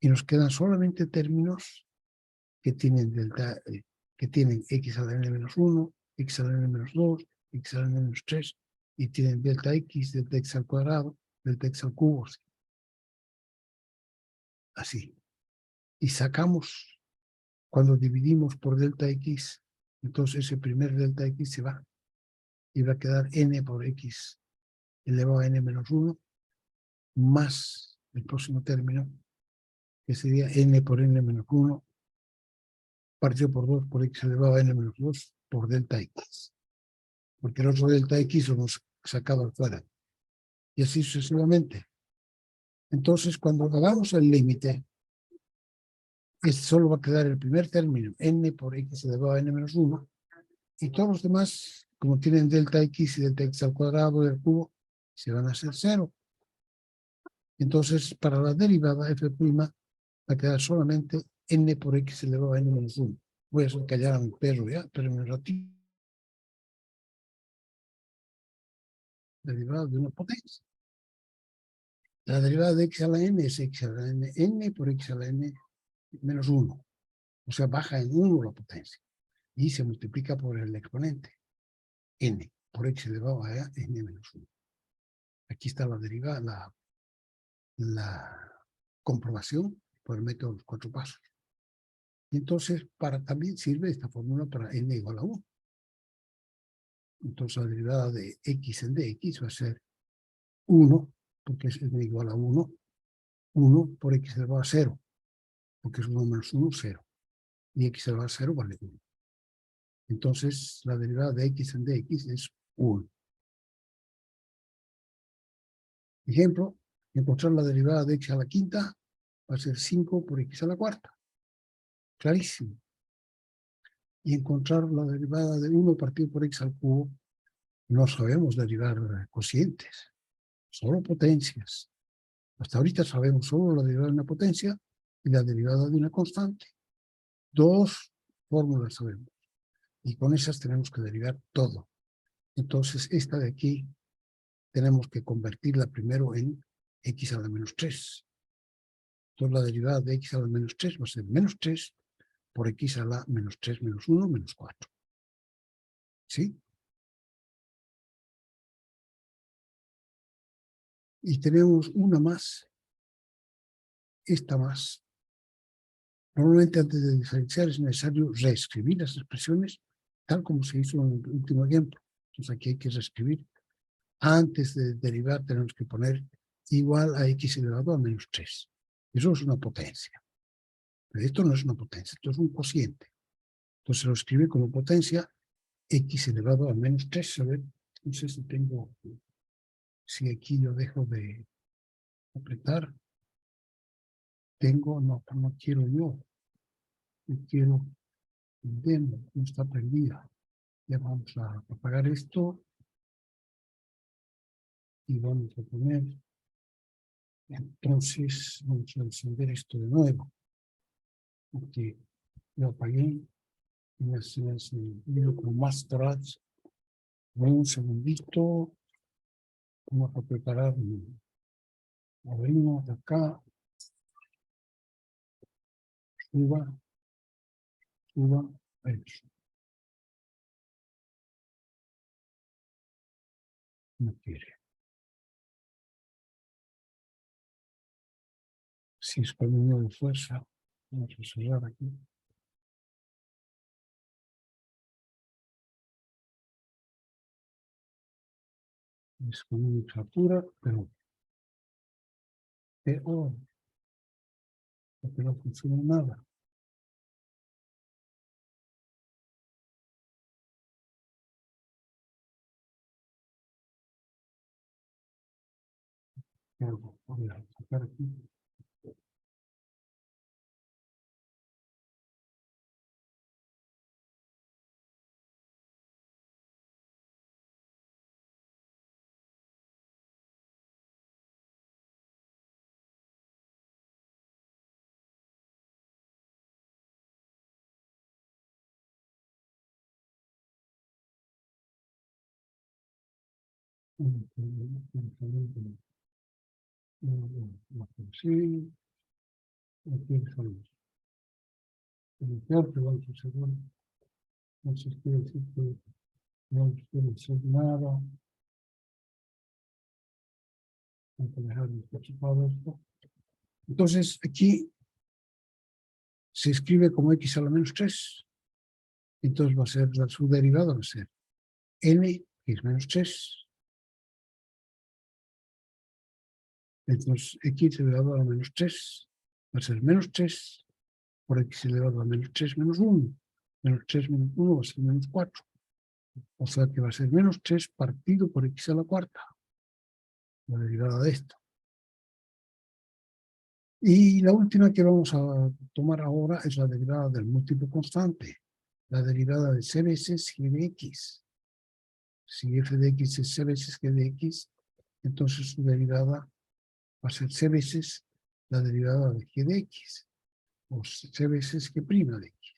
y nos quedan solamente términos que tienen que tienen x a la n menos 1, x a la n menos 2, x a la n menos 3 y tienen delta x al cuadrado, delta x al cubo. Así. Y sacamos, cuando dividimos por delta x, entonces ese primer delta x se va y va a quedar n por x elevado a n menos 1 más el próximo término, que sería n por n menos 1 partido por 2 por x elevado a n menos 2 por delta x. Porque el otro delta x lo hemos sacado afuera. Y así sucesivamente. Entonces, cuando hagamos el límite, solo va a quedar el primer término, n por x elevado a n menos 1, y todos los demás, como tienen delta x y delta x al cuadrado del cubo, se van a hacer 0. Entonces, para la derivada f' va a quedar solamente n por x elevado a n menos 1. Voy a hacer callar a mi perro ya, pero en un ratito. Derivada de una potencia. La derivada de x a la n es x a la n, n por x a la n menos 1. O sea, baja en 1 la potencia. Y se multiplica por el exponente, n por x elevado a n menos 1. Aquí está la derivada, la comprobación por el método de los 4 pasos. Y entonces, también sirve esta fórmula para n igual a 1. Entonces, la derivada de x en dx va a ser 1, porque es n igual a 1, 1 por x elevado a 0, porque es 1 menos 1, 0. Y x elevado a 0 vale 1. Entonces, la derivada de x en dx es 1. Ejemplo, encontrar la derivada de x a la quinta va a ser 5 por x a la cuarta. Clarísimo. Y encontrar la derivada de 1 partido por x al cubo, no sabemos derivar cocientes, solo potencias. Hasta ahorita sabemos solo la derivada de una potencia y la derivada de una constante. 2 fórmulas sabemos. Y con esas tenemos que derivar todo. Entonces, esta de aquí tenemos que convertirla primero en x a la menos 3. Entonces, la derivada de x a la menos 3 va a ser menos 3 por x a la menos 3 menos 1 menos 4. ¿Sí? Y tenemos una más, esta más. Normalmente antes de diferenciar es necesario reescribir las expresiones tal como se hizo en el último ejemplo. Entonces aquí hay que reescribir. Antes de derivar tenemos que poner igual a x elevado a menos 3. Eso es una potencia. Pero esto no es una potencia, esto es un cociente. Entonces se lo escribe como potencia x elevado a menos 3. A ver, no sé si tengo, si aquí yo dejo de apretar. Tengo, no quiero yo. Yo quiero el demo, no está prendida. Ya vamos a apagar esto y vamos a poner, entonces vamos a encender esto de nuevo, porque lo apagué Y así es el vídeo con más tracks. Un segundito. Vamos a preparar. Abrimos de acá. Suba. Suba. Eso. No quiere. Si es con uno de fuerza. Vamos a cerrar aquí. Es con una factura, pero porque no funciona nada. Voy a sacar aquí. Sí, aquí estamos. Iniciar, pero vamos a hacerlo. Entonces quiere decir que no quiere hacer nada. Vamos a dejar despachado esto. Entonces aquí se escribe como x a la menos 3. Entonces va a ser, su derivada va a ser n, que es menos 3. Entonces x elevado a la menos 3 va a ser menos 3 por x elevado a menos 3 menos 1. Menos 3 menos 1 va a ser menos 4. O sea que va a ser menos 3 partido por x a la cuarta. La derivada de esto. Y la última que vamos a tomar ahora es la derivada del múltiplo constante. La derivada de c veces g de x. Si f de x es c veces g de x, entonces su derivada va a ser c veces la derivada de g de x. O c veces g' de x.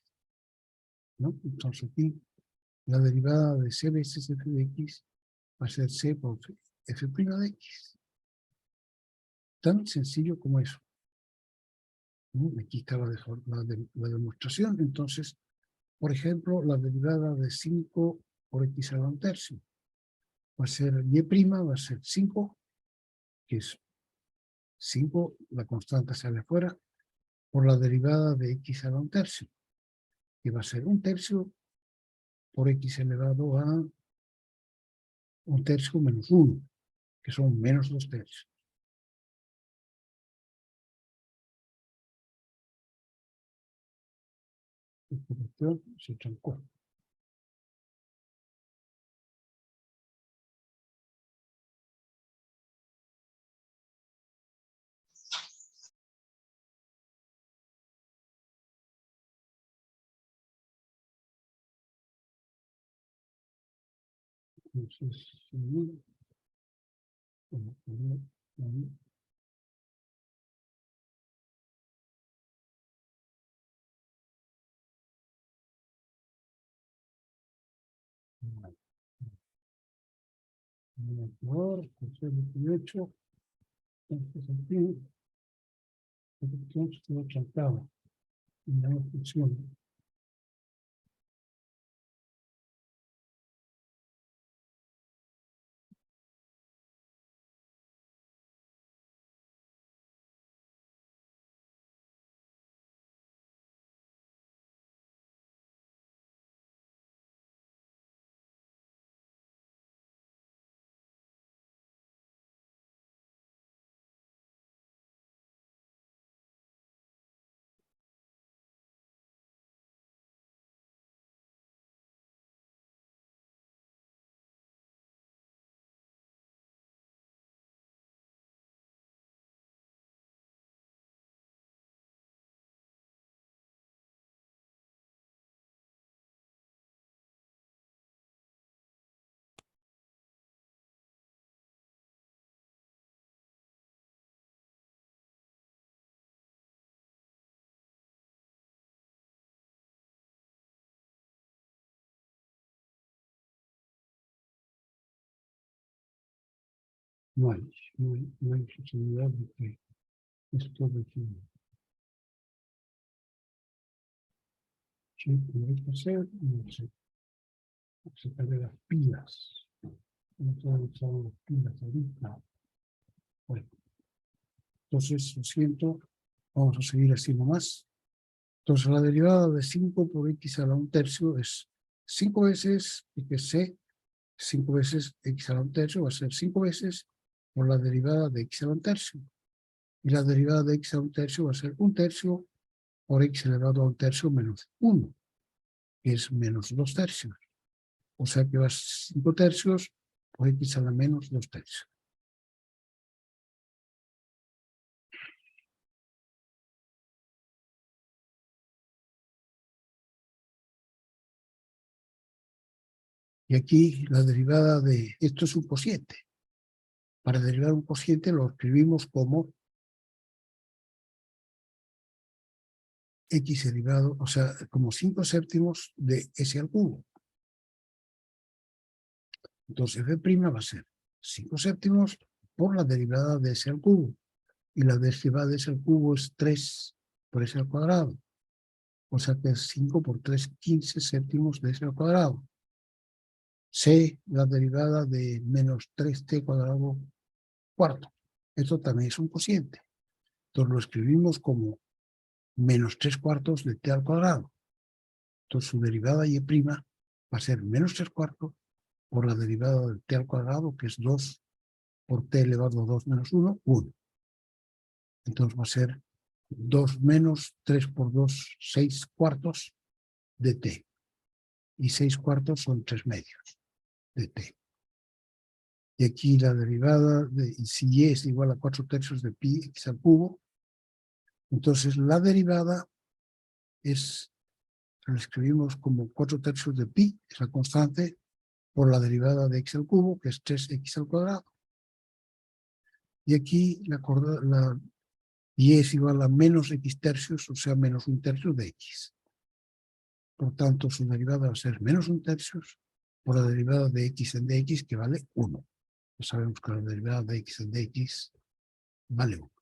¿No? Entonces aquí la derivada de c veces f de x va a ser c por f' de x. Tan sencillo como eso. ¿No? Aquí está la demostración. Entonces, por ejemplo, la derivada de 5 por x a la un tercio va a ser y', va a ser 5, que es 5, la constante sale afuera, por la derivada de x a la un tercio, que va a ser un tercio por x elevado a un tercio menos 1, que son menos 2 tercios. Esta cuestión se trancó. Entonces, tercer 18, entonces aquí, esta cuestión se quedó trancada y ya no funciona. No hay, no hay posibilidad de que esto define. ¿Qué tendré que hacer? No sé. Sacarle las pilas. No puedo usar las pilas ahorita. Bueno, entonces, lo siento. Vamos a seguir así nomás. Entonces, la derivada de 5 por x a la 1/3 es 5 veces, y que c, 5 veces x a la 1/3 va a ser 5 veces por la derivada de x a la 1/3. Y la derivada de x a la 1/3 va a ser 1/3 por x elevado a 1/3 menos 1, que es menos 2/3. O sea que va a ser 5/3 por x a la menos 2/3. Y aquí la derivada de, esto es un cociente. Para derivar un cociente lo escribimos como x elevado, o sea, como 5/7 de s al cubo. Entonces f' va a ser 5/7 por la derivada de s al cubo. Y la derivada de s al cubo es 3 por s al cuadrado. O sea que es 5 por 3, 15/7 de s al cuadrado. C, la derivada de menos 3t cuadrado cuarto. Esto también es un cociente. Entonces lo escribimos como menos 3/4 de t al cuadrado. Entonces su derivada y' va a ser menos 3/4 por la derivada de t al cuadrado, que es 2 por t elevado a 2 menos 1, 1. Entonces va a ser 2 menos 3 por 2, 6/4 de t. Y 6/4 son 3/2 de t. Y aquí la derivada, de si y es igual a 4/3 de pi x al cubo, entonces la derivada es, lo escribimos como 4/3 de pi, es la constante, por la derivada de x al cubo, que es 3x al cuadrado. Y aquí la y es igual a menos x/3, o sea, menos 1/3 de x. Por tanto, su derivada va a ser menos 1/3 por la derivada de x en dx, que vale 1. Ya sabemos que la derivada de x en dx vale 1.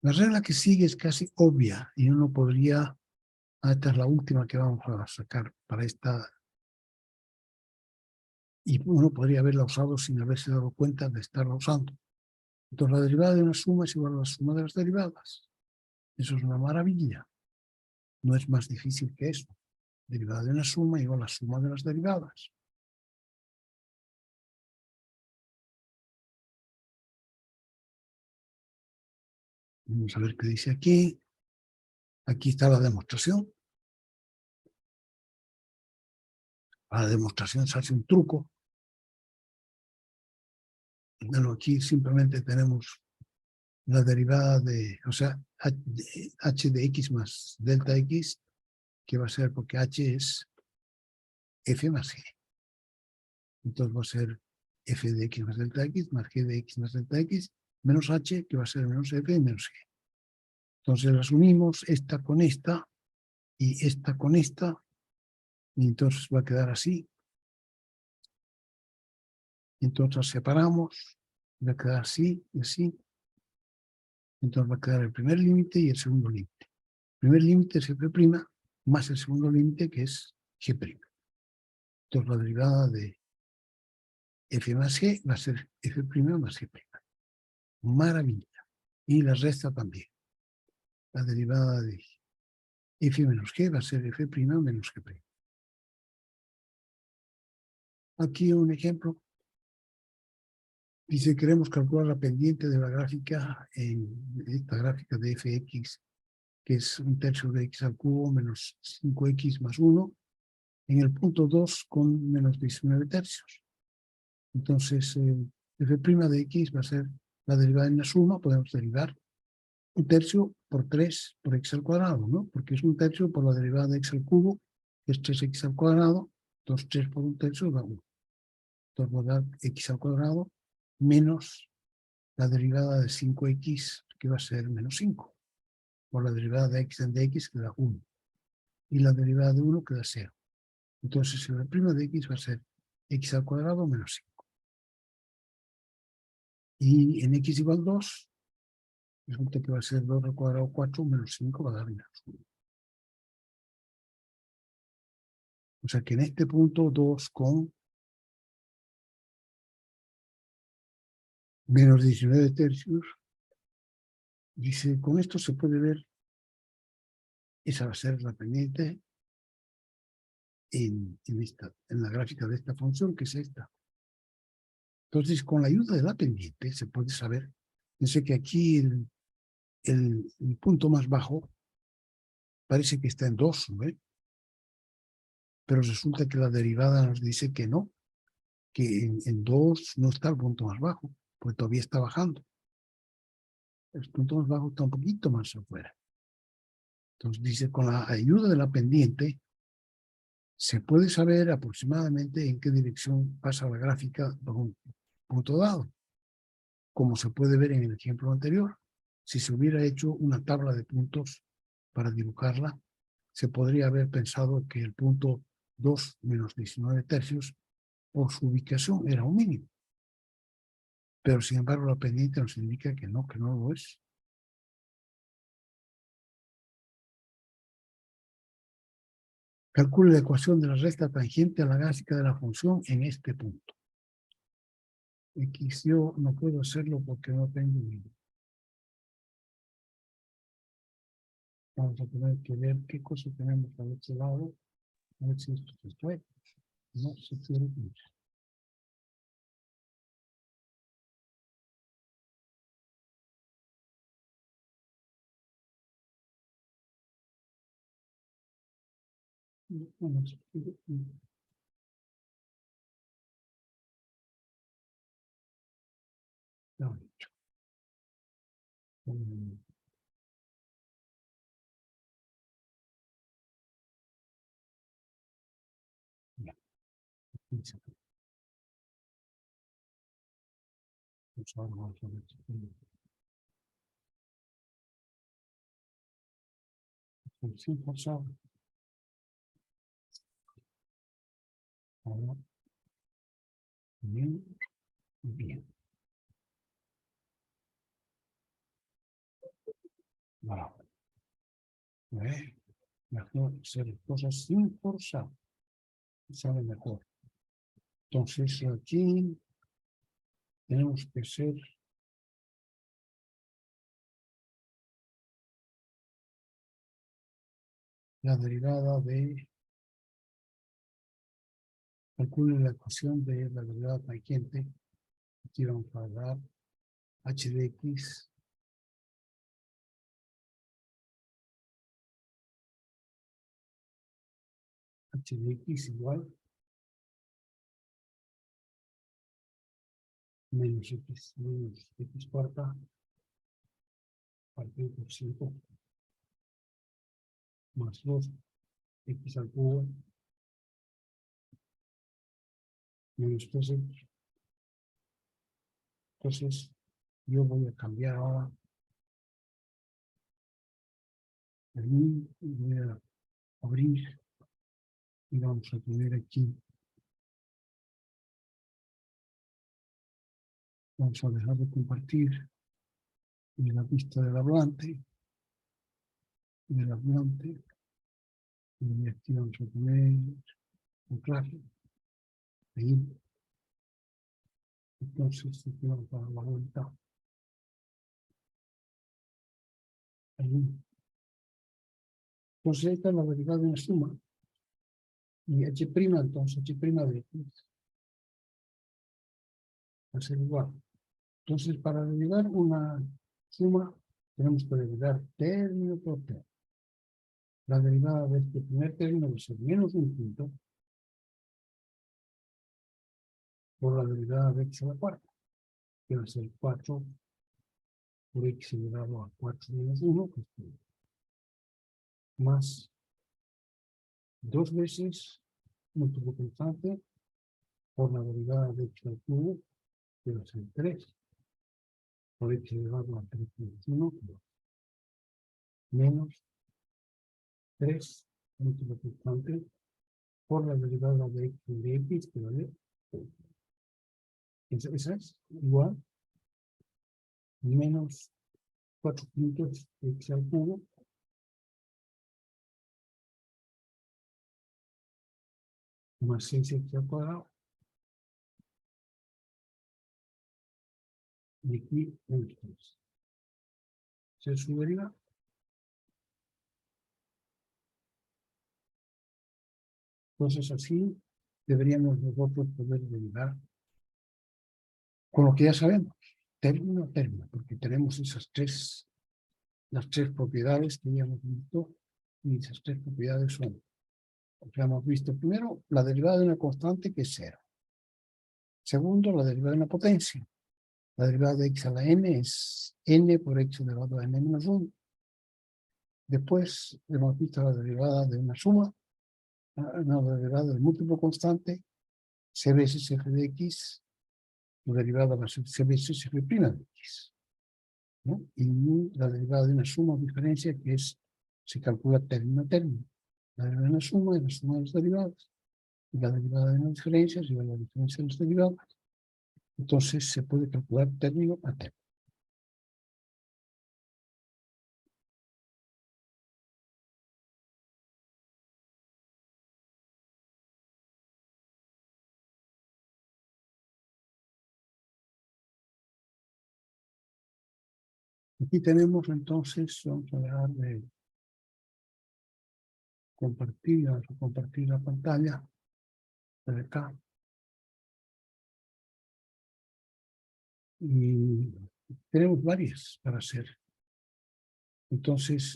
La regla que sigue es casi obvia y uno podría, esta es la última que vamos a sacar para esta, y uno podría haberla usado sin haberse dado cuenta de estarla usando. Entonces la derivada de una suma es igual a la suma de las derivadas. Eso es una maravilla. No es más difícil que eso. Derivada de una suma igual a la suma de las derivadas. Vamos a ver qué dice aquí. Aquí está la demostración. Para la demostración se hace un truco. Bueno, aquí simplemente tenemos la derivada de, o sea, h de x más delta x, que va a ser porque h es f más g. Entonces va a ser f de x más delta x más g de x más delta x menos h, que va a ser menos f y menos g. Entonces las unimos esta con esta y esta con esta, y entonces va a quedar así. Entonces separamos, va a quedar así y así. Entonces va a quedar el primer límite y el segundo límite. El primer límite es f' más el segundo límite, que es g'. Entonces la derivada de f más g va a ser f' más g'. Maravilla. Y la resta también. La derivada de f menos g va a ser f' menos g'. Aquí un ejemplo. Dice, queremos calcular la pendiente de la gráfica, en esta gráfica de fx, que es 1/3 de x al cubo menos 5x más 1, en el punto 2 con menos 19/3. Entonces, f' de x va a ser la derivada en la suma, podemos derivar 1/3 por 3 por x al cuadrado, ¿no? Porque es 1/3 por la derivada de x al cubo, que es 3x al cuadrado, entonces 3 por 1/3 da 1. Entonces va a dar x al cuadrado menos la derivada de 5x, que va a ser menos 5, por la derivada de x en dx, que da 1. Y la derivada de 1 queda 0. Entonces, la prima de x va a ser x al cuadrado menos 5. Y en x igual 2, resulta que va a ser 2 al cuadrado 4 menos 5 va a dar menos 1. O sea que en este punto 2 con menos 19 tercios, dice, con esto se puede ver, esa va a ser la pendiente en la gráfica de esta función, que es esta. Entonces, con la ayuda de la pendiente se puede saber, dice que aquí el punto más bajo parece que está en 2, ¿no? Pero resulta que la derivada nos dice que no, que en 2 no está el punto más bajo, pues todavía está bajando. El punto más bajo está un poquito más afuera. Entonces dice, con la ayuda de la pendiente, se puede saber aproximadamente en qué dirección pasa la gráfica por un punto dado. Como se puede ver en el ejemplo anterior, si se hubiera hecho una tabla de puntos para dibujarla, se podría haber pensado que el punto 2 menos 19 tercios, por su ubicación, era un mínimo. Pero sin embargo la pendiente nos indica que no lo es. Calcule la ecuación de la recta tangente a la gráfica de la función en este punto. X yo no puedo hacerlo porque no tengo mínimo. Vamos a tener que ver qué cosa tenemos a este lado. A ver si esto se puede. No se quiere mucho. No se quiere mucho. No, dicho. Ya, pues ahora vamos a ver si puede. Sin forzar. Ahora, bien, bien. Vale. Mejor hacer cosas sin forzar. Sale mejor. Entonces aquí tenemos que hacer la derivada de, calcule la ecuación de la derivada tangente. Aquí vamos a dar h de x igual menos x cuarta partido por 5 más 2 x al cubo menos 3x. Entonces yo voy a cambiar ahora el min, voy a abrir y vamos a poner aquí, vamos a dejar de compartir en la pista del hablante, y aquí vamos a poner un clase, ahí. Entonces aquí vamos a dar la vuelta, ahí. Entonces esta es la derivada de una suma, y h', entonces h' de x va a ser igual. Entonces, para derivar una suma, tenemos que derivar término por término. La derivada de este primer término va a ser menos un punto por la derivada de x a la cuarta, que va a ser 4 por x elevado a 4 menos 1, que es 1, más 2 veces múltiplo constante por la derivada de x al cubo, que va a ser 3 por x elevado a 3 menos 1, menos 3 múltiplo constante por la derivada de x, que vale, esa es igual, menos 4 quintos x al cubo, más 6x al cuadrado, y aquí menos 3. Se su derivada. Entonces así deberíamos nosotros poder derivar con lo que ya sabemos, término a término, porque tenemos las tres propiedades que ya hemos visto, y esas tres propiedades son, o sea, hemos visto primero la derivada de una constante que es 0. Segundo, la derivada de una potencia. La derivada de x a la n es n por x elevado a n menos 1. Después hemos visto la derivada de una suma, la derivada del múltiplo constante, c veces f de x, la derivada va a ser c veces f' de x, ¿no? Y la derivada de una suma o diferencia que se calcula término a término. La derivada de una suma es la suma de las derivadas. Y la derivada de una diferencia es igual a la diferencia de las derivadas. Entonces se puede calcular término a término. Aquí tenemos entonces, vamos a dejar de compartir la pantalla de acá. Y tenemos varias para hacer. Entonces,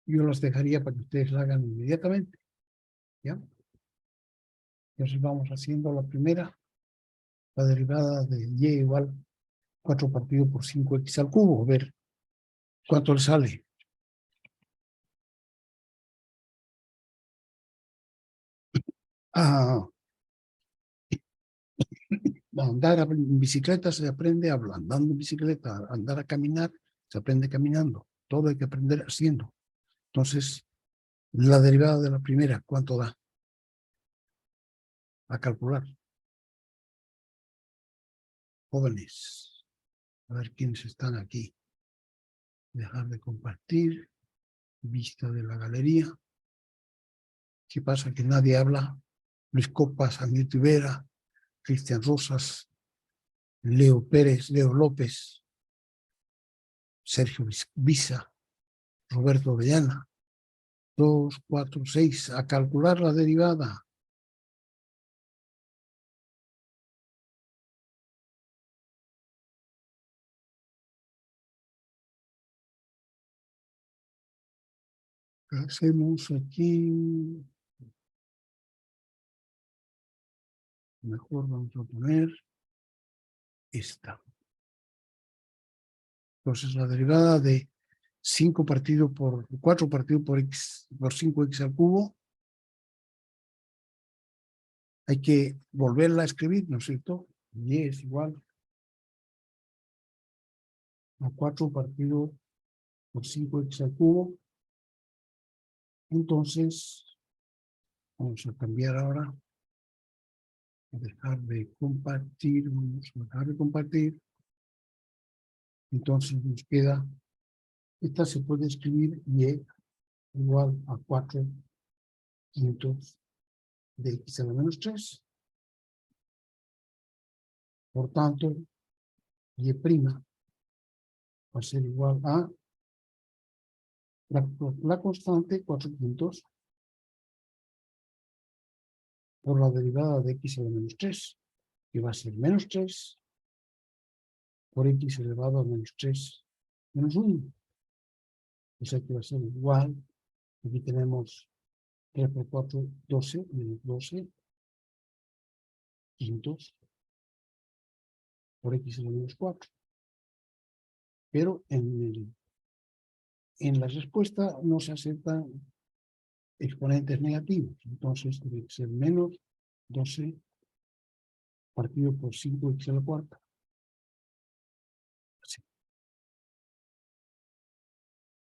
yo las dejaría para que ustedes la hagan inmediatamente. ¿Ya? Entonces vamos haciendo la primera, la derivada de y igual 4 partido por 5x al cubo. A ver cuánto le sale. Andar en bicicleta se aprende andando en bicicleta. Andar a caminar se aprende caminando. Todo hay que aprender haciendo. Entonces, la derivada de la primera, ¿cuánto da? A calcular. Jóvenes. A ver quiénes están aquí. Dejar de compartir. Vista de la galería. ¿Qué pasa? Que nadie habla. Luis Copas, Amir Rivera, Cristian Rosas, Leo Pérez, Leo López, Sergio Visa, Roberto Orellana. 2, 4, 6. A calcular la derivada. ¿Qué hacemos aquí? Mejor vamos a poner esta. Entonces la derivada de 5 partido por 4 partido por x por 5x al cubo. Hay que volverla a escribir, ¿no es cierto? Y es igual a 4 partido por 5x al cubo. Entonces, vamos a cambiar ahora. A dejar de compartir. Vamos a dejar de compartir. Entonces nos queda, esta se puede escribir y igual a 4 quintos de x a la menos 3. Por tanto, y' va a ser igual a la constante 4 quintos por la derivada de x a la menos 3, que va a ser menos 3 por x elevado a menos 3 menos 1. O sea que va a ser igual. Aquí tenemos 3 por 4, 12, menos 12 quintos por x a la menos 4. Pero en la respuesta no se aceptan exponentes negativos. Entonces tiene que ser menos 12 partido por 5x a la cuarta.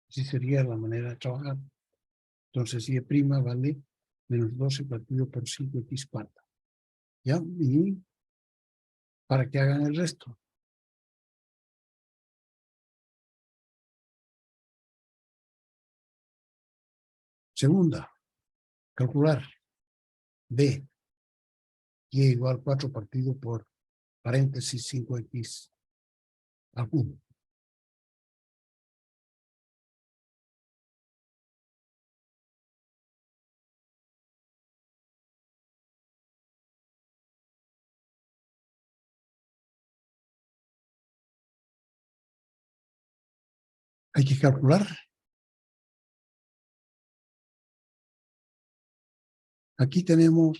Así sería la manera de trabajar. Entonces, y' vale menos 12 partido por 5x cuarta. ¿Ya? Y para que hagan el resto. Segunda, calcular b, y igual 4 partido por paréntesis 5x al cubo. Hay que calcular. Aquí tenemos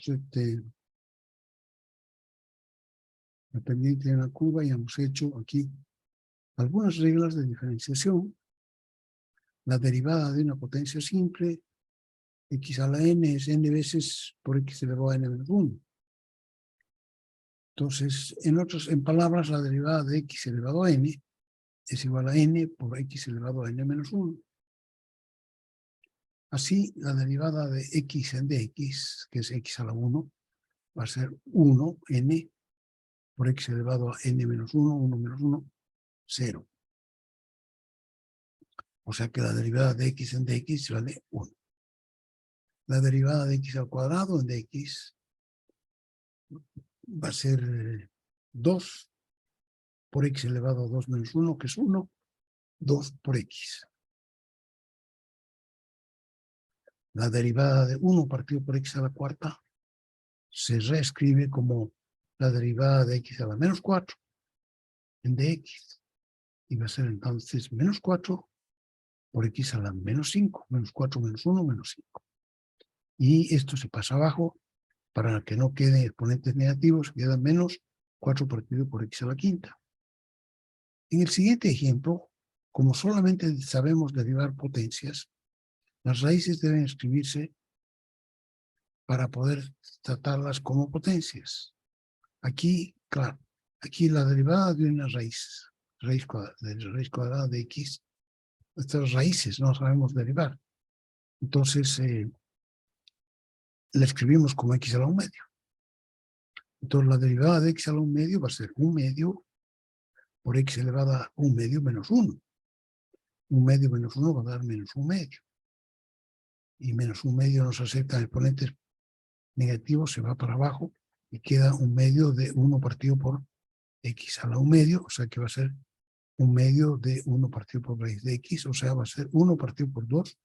la pendiente de una curva y hemos hecho aquí algunas reglas de diferenciación. La derivada de una potencia simple, x a la n es n veces por x elevado a n menos 1. Entonces, en palabras, la derivada de x elevado a n es igual a n por x elevado a n menos 1. Así, la derivada de x en dx, que es x a la 1, va a ser 1 n por x elevado a n menos 1, 1 menos 1, 0. O sea que la derivada de x en dx vale 1. La derivada de x al cuadrado en dx va a ser 2 por x elevado a 2 menos 1, que es 1, 2 por x. La derivada de 1 partido por x a la cuarta se reescribe como la derivada de x a la menos 4 en dx. Y va a ser entonces menos 4 por x a la menos 5. Menos 4 menos 1, menos 5. Y esto se pasa abajo para que no queden exponentes negativos, queda menos 4 partido por x a la quinta. En el siguiente ejemplo, como solamente sabemos derivar potencias, las raíces deben escribirse para poder tratarlas como potencias. Aquí, claro, aquí la derivada de una raíz cuadrada de x, estas raíces no sabemos derivar. Entonces, la escribimos como x a la 1 medio. Entonces, la derivada de x a la 1 medio va a ser 1 medio por x elevada a 1 medio menos 1. 1 medio menos 1 va a dar menos 1 medio. Y menos 1 medio nos aceptan exponentes negativos, se va para abajo y queda 1 medio de 1 partido por x a la 1 medio, o sea que va a ser 1 medio de 1 partido por raíz de x, o sea va a ser 1 partido por 2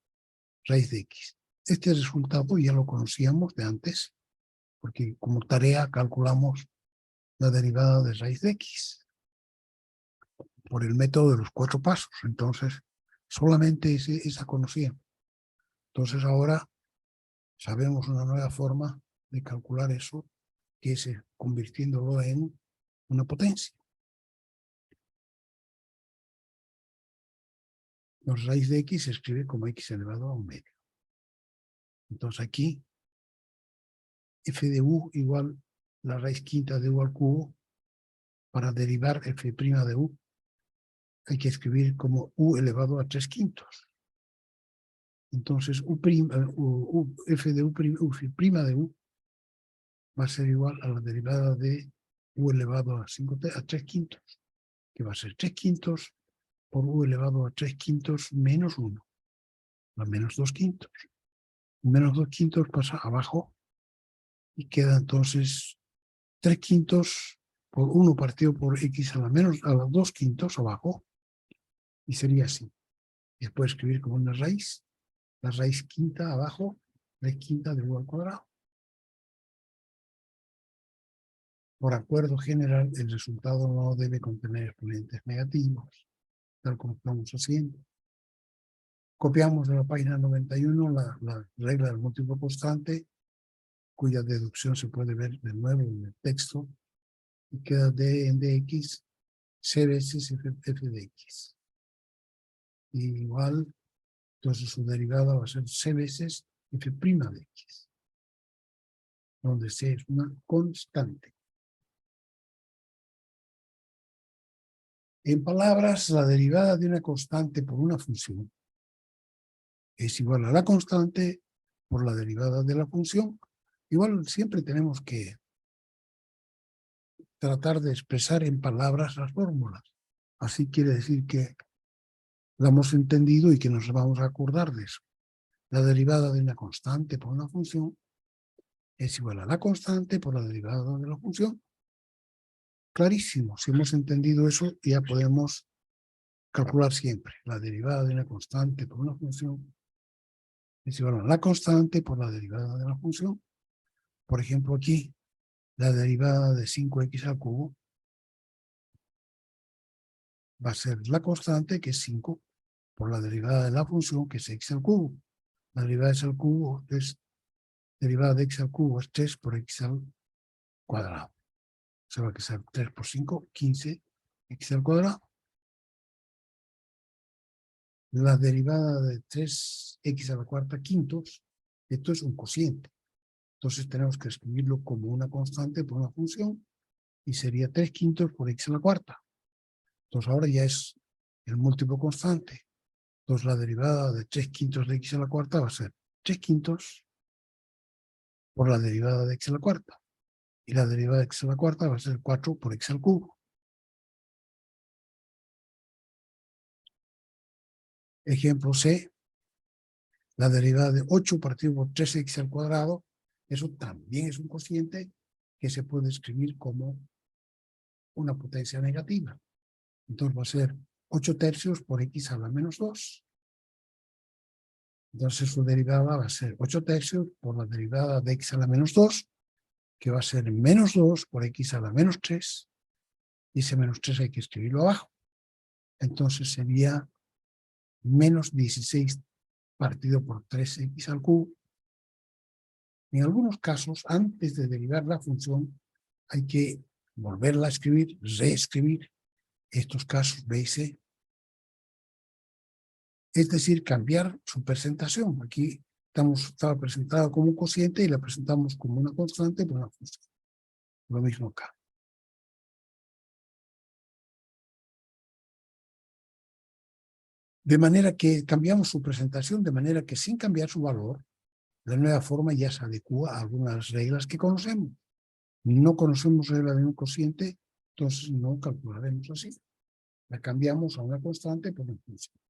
raíz de x. Este resultado ya lo conocíamos de antes, porque como tarea calculamos la derivada de raíz de x por el método de los 4 pasos. Entonces, solamente esa conocíamos. Entonces ahora sabemos una nueva forma de calcular eso, que es convirtiéndolo en una potencia. La raíz de x se escribe como x elevado a 1 medio. Entonces aquí, f de u igual la raíz quinta de u al cubo. Para derivar f' de u, hay que escribir como u elevado a 3 quintos. Entonces, f de u' de u va a ser igual a la derivada de u elevado a 3 quintos, que va a ser 3 quintos por u elevado a 3 quintos menos 1, a menos 2 quintos. Menos 2 quintos pasa abajo y queda entonces 3 quintos por 1 partido por x a la 2 quintos abajo, y sería así. Y se puede escribir como una raíz, la raíz quinta abajo, raíz quinta de u al cuadrado. Por acuerdo general, el resultado no debe contener exponentes negativos, tal como estamos haciendo. Copiamos de la página 91 la regla del múltiplo constante, cuya deducción se puede ver de nuevo en el texto, y queda d en dx, c veces f de x. Y igual, entonces su derivada va a ser c veces f' de x, donde c es una constante. En palabras, la derivada de una constante por una función es igual a la constante por la derivada de la función. Igual siempre tenemos que tratar de expresar en palabras las fórmulas. Así quiere decir que la hemos entendido y que nos vamos a acordar de eso. La derivada de una constante por una función es igual a la constante por la derivada de la función. Clarísimo, si hemos entendido eso, ya podemos calcular siempre. La derivada de una constante por una función es igual a la constante por la derivada de la función. Por ejemplo, aquí, la derivada de 5x al cubo va a ser la constante, que es 5, por la derivada de la función, que es x al cubo. La derivada de x al cubo es, derivada de x al cubo es 3 por x al cuadrado. O sea, va a ser 3 por 5, 15, x al cuadrado. La derivada de 3x a la cuarta quintos, esto es un cociente. Entonces tenemos que escribirlo como una constante por una función y sería 3 quintos por x a la cuarta. Entonces ahora ya es el múltiplo constante. Entonces la derivada de 3 quintos de x a la cuarta va a ser 3 quintos por la derivada de x a la cuarta. Y la derivada de x a la cuarta va a ser 4 por x al cubo. Ejemplo C. La derivada de 8 partido por 3x al cuadrado, eso también es un cociente que se puede escribir como una potencia negativa. Entonces va a ser 8 tercios por x a la menos 2. Entonces su derivada va a ser 8 tercios por la derivada de x a la menos 2, que va a ser menos 2 por x a la menos 3. Y ese menos 3 hay que escribirlo abajo. Entonces sería menos 16 partido por 3x al cubo. En algunos casos, antes de derivar la función, hay que volverla a escribir, reescribir estos casos B y C. Es decir, cambiar su presentación. Aquí estaba presentada como un cociente y la presentamos como una constante por una función. Lo mismo acá. De manera que cambiamos su presentación, de manera que sin cambiar su valor, la nueva forma ya se adecua a algunas reglas que conocemos. No conocemos regla de un cociente, entonces no calcularemos así. La cambiamos a una constante por una función.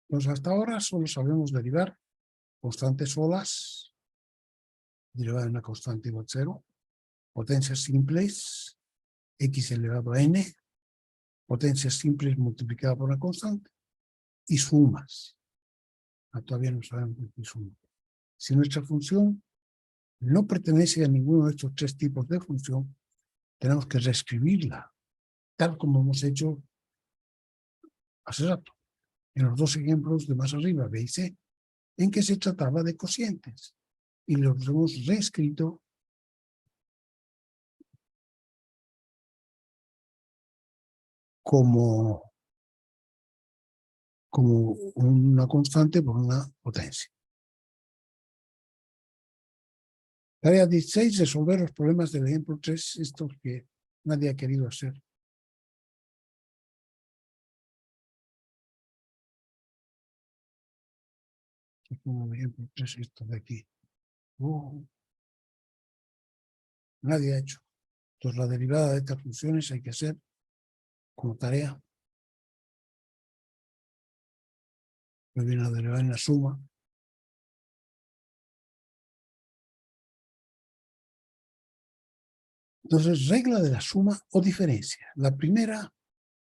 Entonces hasta ahora solo sabemos derivar constantes solas, derivada de una constante igual a 0, potencias simples, x elevado a n, potencias simples multiplicadas por una constante, y sumas. Todavía no sabemos qué suma. Si nuestra función no pertenece a ninguno de estos tres tipos de función, tenemos que reescribirla, tal como hemos hecho hace rato, en los dos ejemplos de más arriba, B y C, en que se trataba de cocientes, y los hemos reescrito como una constante por una potencia. Tarea 16, resolver los problemas del ejemplo 3, estos que nadie ha querido hacer. Como ejemplo 3, esto de aquí. Nadie ha hecho. Entonces la derivada de estas funciones hay que hacer como tarea. Me viene a derivar en la suma. Entonces, regla de la suma o diferencia. La primera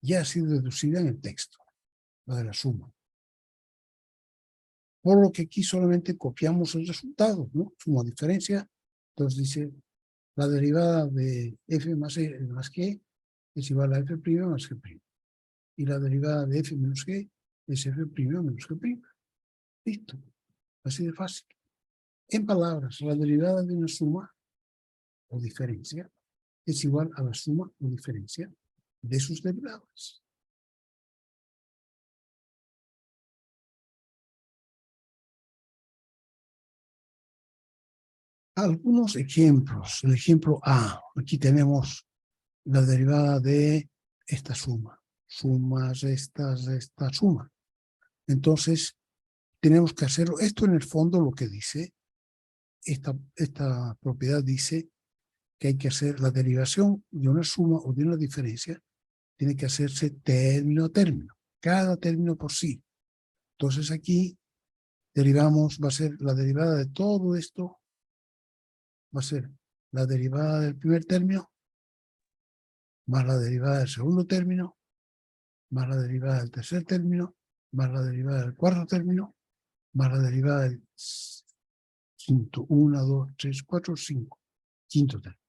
ya ha sido deducida en el texto, la de la suma. Por lo que aquí solamente copiamos el resultado, ¿no? Suma o diferencia. Entonces dice, la derivada de f más e más g es igual a f' más g'. Y la derivada de f menos g es f' menos g'. Listo. Así de fácil. En palabras, la derivada de una suma o diferencia es igual a la suma o diferencia de sus derivadas. Algunos ejemplos. El ejemplo A. Aquí tenemos la derivada de esta suma. Sumas esta suma. Entonces, tenemos que hacerlo. Esto en el fondo lo que dice, esta propiedad dice que hay que hacer la derivación de una suma o de una diferencia, tiene que hacerse término a término, cada término por sí. Entonces aquí derivamos, va a ser la derivada de todo esto, va a ser la derivada del primer término, más la derivada del segundo término, más la derivada del tercer término, más la derivada del cuarto término, más la derivada del quinto, 1, 2, 3, 4, 5, quinto término.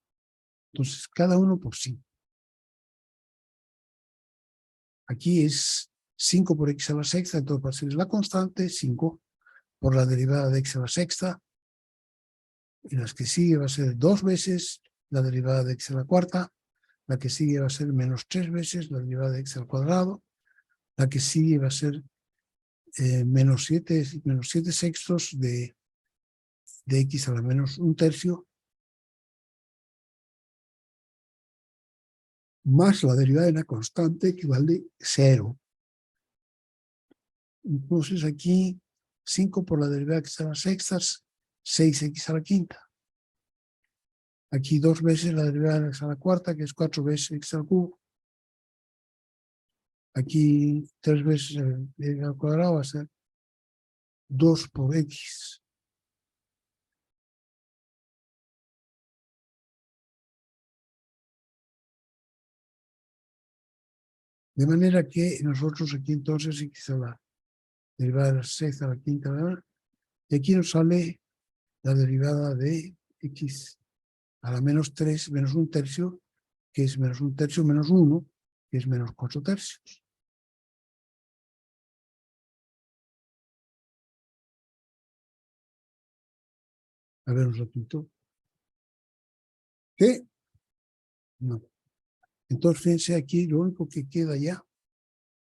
Entonces, cada uno por sí. Aquí es 5 por x a la sexta, entonces va a ser la constante, 5 por la derivada de x a la sexta, y las que sigue va a ser 2 veces la derivada de x a la cuarta, la que sigue va a ser menos 3 veces la derivada de x al cuadrado, la que sigue va a ser menos 7 sextos de x a la menos 1/3, más la derivada de una constante que vale 0. Entonces aquí 5 por la derivada de x a la sexta, 6x a la quinta. Aquí 2 veces la derivada de x a la cuarta, que es 4 veces x al cubo. Aquí 3 veces x al cuadrado va a ser 2 por x. De manera que nosotros aquí entonces x a la derivada de la sexta a la quinta, ¿verdad? Y aquí nos sale la derivada de x a la menos 3 menos 1/3, que es menos 1/3 menos 1, que es menos 4/3. A ver un ratito. ¿Qué? No. Entonces, fíjense aquí, lo único que queda ya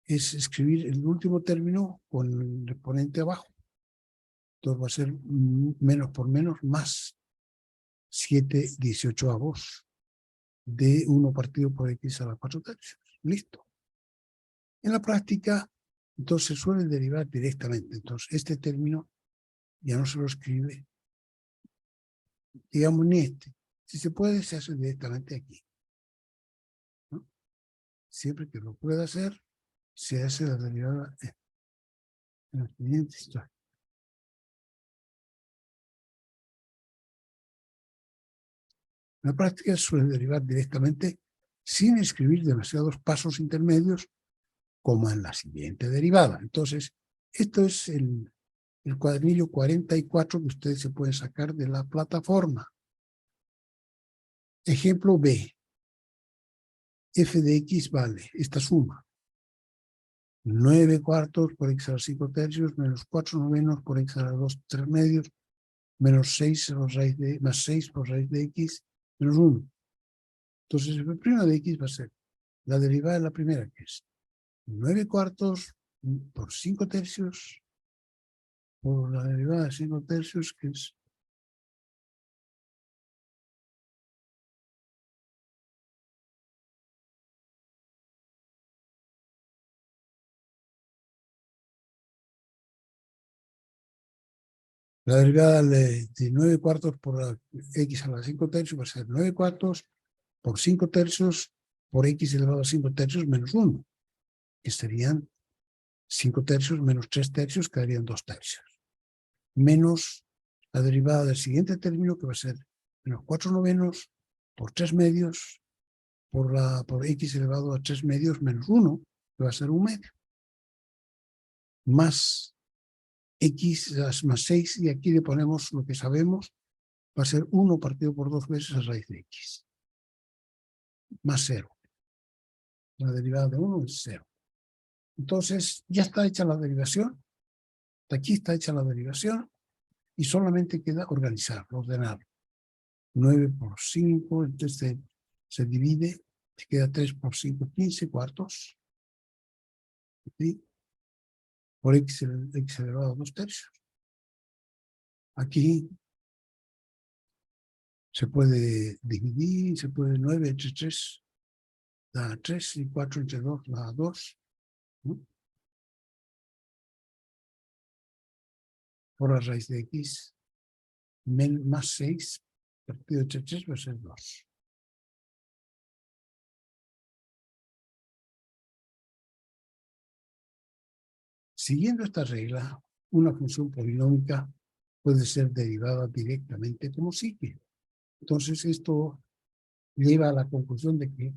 es escribir el último término con el exponente abajo. Entonces va a ser menos por menos más 7/18 de 1 partido por x a la 4/3. Listo. En la práctica, entonces se suele derivar directamente. Entonces, este término ya no se lo escribe, digamos, ni este. Si se puede, se hace directamente aquí, ¿no? Siempre que lo pueda hacer, se hace la derivada en la siguiente historia. En la práctica se suele derivar directamente sin escribir demasiados pasos intermedios, como en la siguiente derivada. Entonces, esto es el cuadernillo 44 que ustedes se pueden sacar de la plataforma. Ejemplo B. F de x vale esta suma: 9 cuartos por x a la 5/3 menos 4 novenos por x a la 2/3 menos 6 más 6 por raíz de x menos 1. Entonces, el primero de x va a ser la derivada de la primera, que es 9 cuartos por 5/3 por la derivada de 5/3, que es la derivada de 9 cuartos por la x a la 5/3 va a ser 9 cuartos por 5/3 por x elevado a 5/3 menos 1, que serían 5/3 menos 3/3, quedarían 2/3. Menos la derivada del siguiente término, que va a ser menos 4 novenos por 3 medios por x elevado a 3 medios menos 1, que va a ser 1 medio. Más x más 6, y aquí le ponemos lo que sabemos, va a ser 1 partido por 2 veces a raíz de x. Más 0. La derivada de 1 es 0. Entonces, ya está hecha la derivación. Aquí está hecha la derivación y solamente queda organizarlo, ordenarlo. 9 por 5, entonces se divide, se queda 3 por 5, 15 cuartos. ¿Sí? Por x elevado a 2/3. Aquí se puede dividir, se puede 9 entre 3 da 3 y 4 entre 2 da 2. ¿No? por la raíz de x más 6 partido entre 3 va a ser 2. Siguiendo esta regla, una función polinómica puede ser derivada directamente como sigue. Entonces esto lleva a la conclusión de que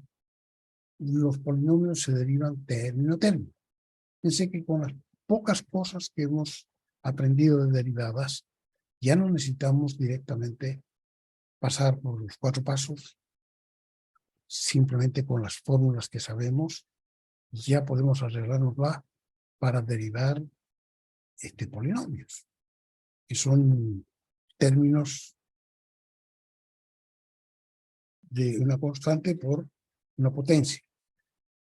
los polinomios se derivan término a término. Pensé que con las pocas cosas que hemos aprendido de derivadas, ya no necesitamos directamente pasar por los 4 pasos. Simplemente con las fórmulas que sabemos, ya podemos arreglárnosla para derivar polinomios, que son términos de una constante por una potencia.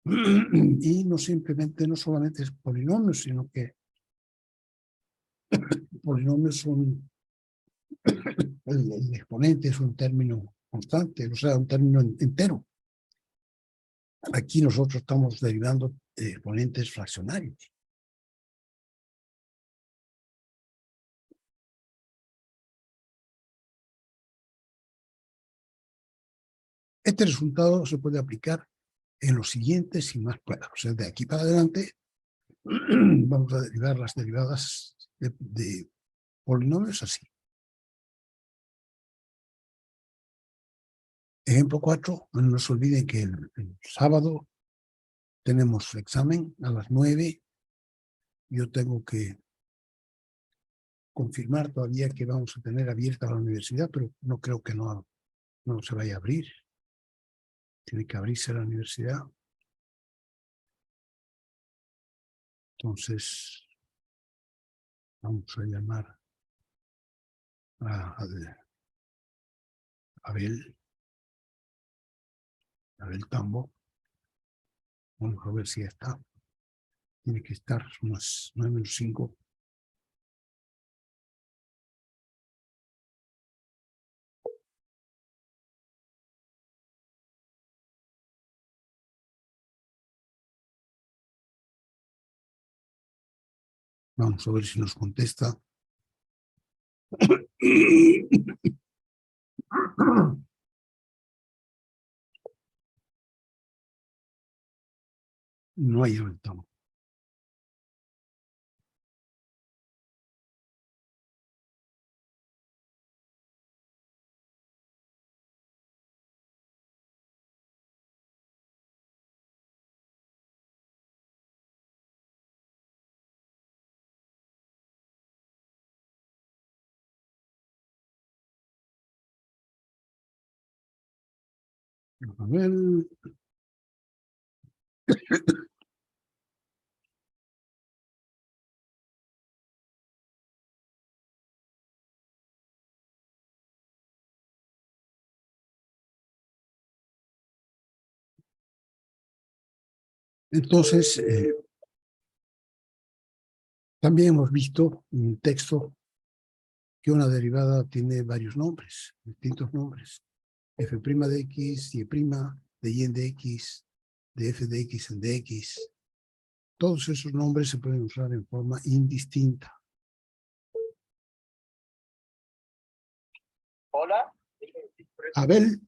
Y no solamente es polinomios, sino que polinomios son, el exponente es un término constante, o sea, un término entero. Aquí nosotros estamos derivando exponentes fraccionarios. Este resultado se puede aplicar en los siguientes y más claros. O sea, de aquí para adelante vamos a derivar las derivadas de polinomios así. Ejemplo 4, no se olviden que el sábado tenemos examen a las 9. Yo tengo que confirmar todavía que vamos a tener abierta la universidad, pero no creo que no se vaya a abrir. Tiene que abrirse la universidad. Entonces, vamos a llamar a Abel Tambo. Vamos a ver si está. Tiene que estar unas 9:05. Vamos a ver si nos contesta. No hay Abel Tambo. A ver. Entonces, también hemos visto en el texto que una derivada tiene varios nombres, distintos nombres. F' de x, y' de y en de x, de f de x en de x. Todos esos nombres se pueden usar en forma indistinta. Hola. Abel.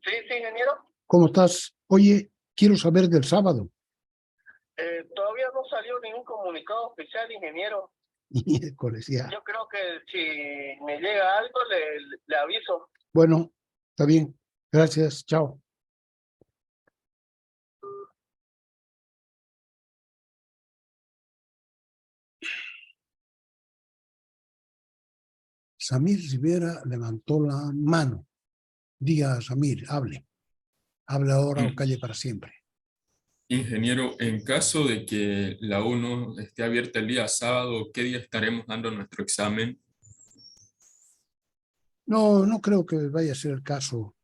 Sí, ingeniero. ¿Cómo estás? Oye, quiero saber del sábado. Todavía no salió ningún comunicado oficial, ingeniero. Miércoles ya. Yo creo que si me llega algo, le aviso. Bueno, está bien. Gracias. Chao. Samir Rivera levantó la mano. Diga, Samir, hable. Hable ahora o calle para siempre. Ingeniero, en caso de que la U no esté abierta el día sábado, ¿qué día estaremos dando nuestro examen? No creo que vaya a ser el caso.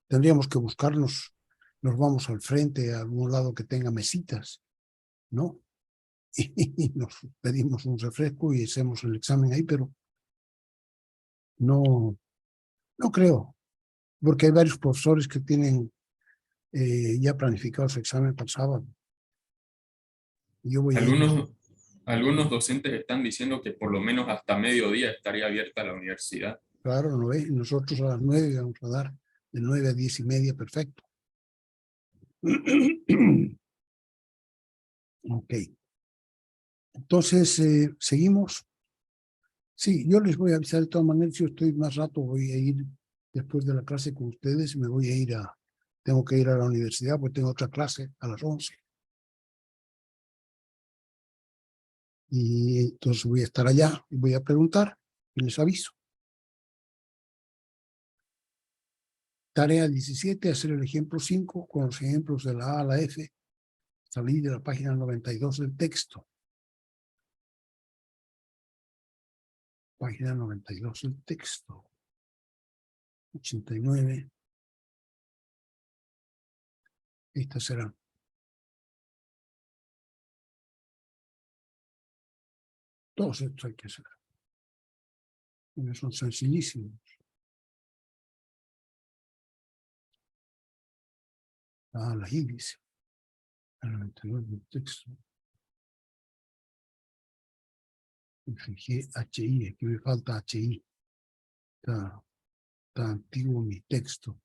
Tendríamos que buscarnos, nos vamos al frente, a algún lado que tenga mesitas, ¿no? Y nos pedimos un refresco y hacemos el examen ahí, pero no creo, porque hay varios profesores que tienen ya planificado su examen para el sábado. Yo voy a ir. Algunos docentes están diciendo que por lo menos hasta mediodía estaría abierta la universidad. Claro, ¿no ve? Nosotros a las 9 vamos a dar de 9 a 10:30, perfecto. Ok. Entonces, seguimos. Sí, yo les voy a avisar de todas maneras. Yo estoy más rato, voy a ir después de la clase con ustedes. Me voy a ir tengo que ir a la universidad porque tengo otra clase a las 11. Y entonces voy a estar allá y voy a preguntar y les aviso. Tarea 17, hacer el ejemplo 5 con los ejemplos de la A a la F. Salí de la página 92 del texto. Página 92 del texto. 89. Estas serán. Todos estos hay que hacer. Son sencillísimos. La índice. El 92 del texto. Me fijé HI, aquí me falta HI. Está antiguo mi texto.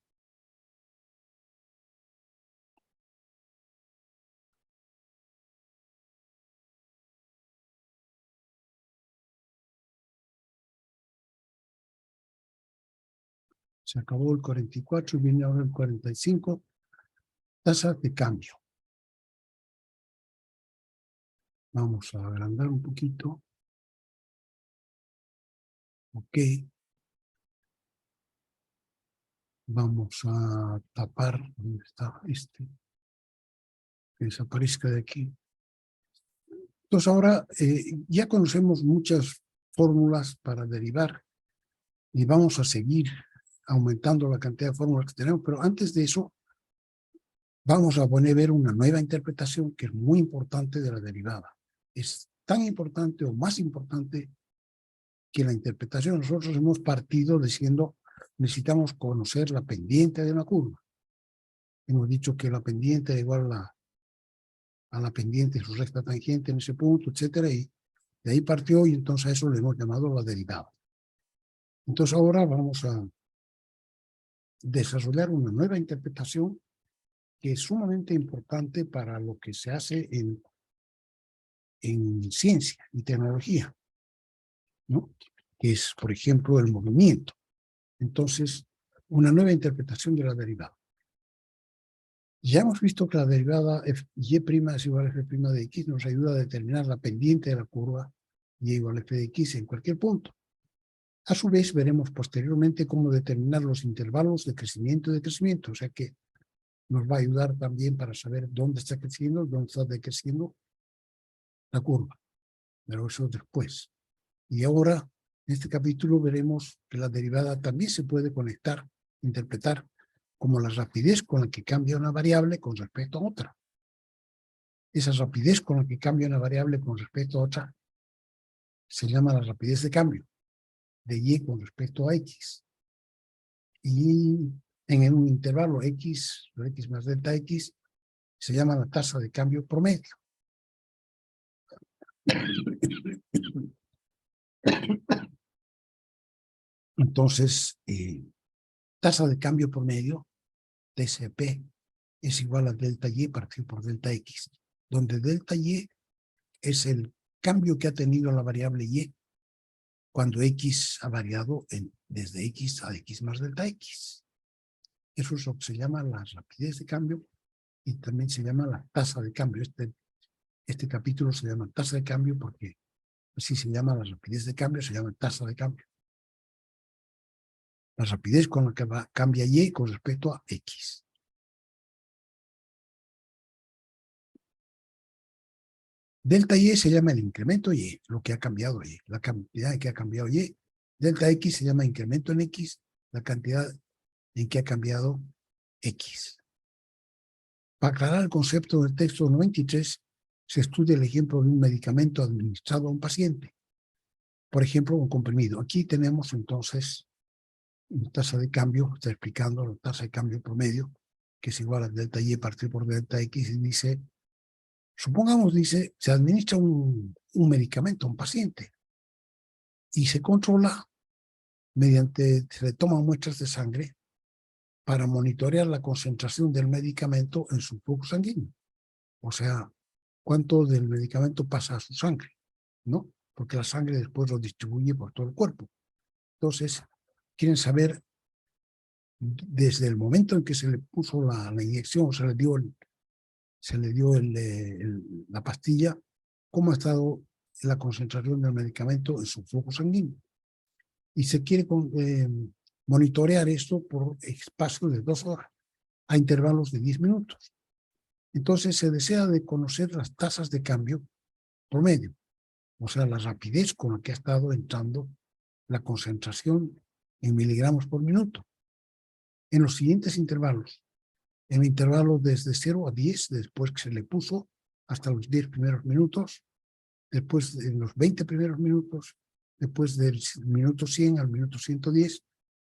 Se acabó el 44 y viene ahora el 45. Tasas de cambio. Vamos a agrandar un poquito. Ok. Vamos a tapar. ¿Dónde está este? Que desaparezca de aquí. Entonces ahora ya conocemos muchas fórmulas para derivar y vamos a seguir aumentando la cantidad de fórmulas que tenemos, pero antes de eso vamos a ver una nueva interpretación que es muy importante de la derivada. Es tan importante o más importante que la interpretación. Nosotros hemos partido diciendo necesitamos conocer la pendiente de una curva. Hemos dicho que la pendiente es igual a la pendiente su recta tangente en ese punto, etcétera, y de ahí partió y entonces a eso le hemos llamado la derivada. Entonces ahora vamos a desarrollar una nueva interpretación que es sumamente importante para lo que se hace en ciencia y tecnología, ¿no? Que es, por ejemplo, el movimiento. Entonces, una nueva interpretación de la derivada. Ya hemos visto que la derivada y' es igual a f' de x nos ayuda a determinar la pendiente de la curva y igual a f de x en cualquier punto. A su vez, veremos posteriormente cómo determinar los intervalos de crecimiento y decrecimiento, o sea que nos va a ayudar también para saber dónde está creciendo, dónde está decreciendo la curva. Pero eso después. Y ahora, en este capítulo, veremos que la derivada también se puede conectar, interpretar como la rapidez con la que cambia una variable con respecto a otra. Esa rapidez con la que cambia una variable con respecto a otra se llama la rapidez de cambio de y con respecto a x. Y en un intervalo x, o x más delta x, se llama la tasa de cambio promedio. Entonces, tasa de cambio promedio, TCP, es igual a delta y partido por delta x, donde delta y es el cambio que ha tenido la variable y cuando x ha variado desde x a x más delta x. Eso es lo que se llama la rapidez de cambio y también se llama la tasa de cambio. Este capítulo se llama tasa de cambio porque así se llama la rapidez de cambio, se llama tasa de cambio. La rapidez con la que cambia y con respecto a x. Delta y se llama el incremento y, lo que ha cambiado y, la cantidad en que ha cambiado y. Delta x se llama incremento en x, la cantidad en que ha cambiado x. Para aclarar el concepto del texto 93, se estudia el ejemplo de un medicamento administrado a un paciente. Por ejemplo, un comprimido. Aquí tenemos entonces una tasa de cambio, está explicando la tasa de cambio promedio, que es igual a delta y partido por delta x, y dice Supongamos, dice, se administra un medicamento a un paciente y se controla mediante, se le toman muestras de sangre para monitorear la concentración del medicamento en su flujo sanguíneo. O sea, cuánto del medicamento pasa a su sangre, ¿no? Porque la sangre después lo distribuye por todo el cuerpo. Entonces, quieren saber desde el momento en que se le puso la inyección, se le dio, la pastilla, cómo ha estado la concentración del medicamento en su flujo sanguíneo. Y se quiere monitorear esto por espacio de 2 horas, a intervalos de 10 minutos. Entonces se desea de conocer las tasas de cambio promedio, o sea, la rapidez con la que ha estado entrando la concentración en miligramos por minuto. En los siguientes intervalos, en el intervalo desde 0 a 10, después que se le puso, hasta los 10 primeros minutos, después en los 20 primeros minutos, después del minuto 100 al minuto 110,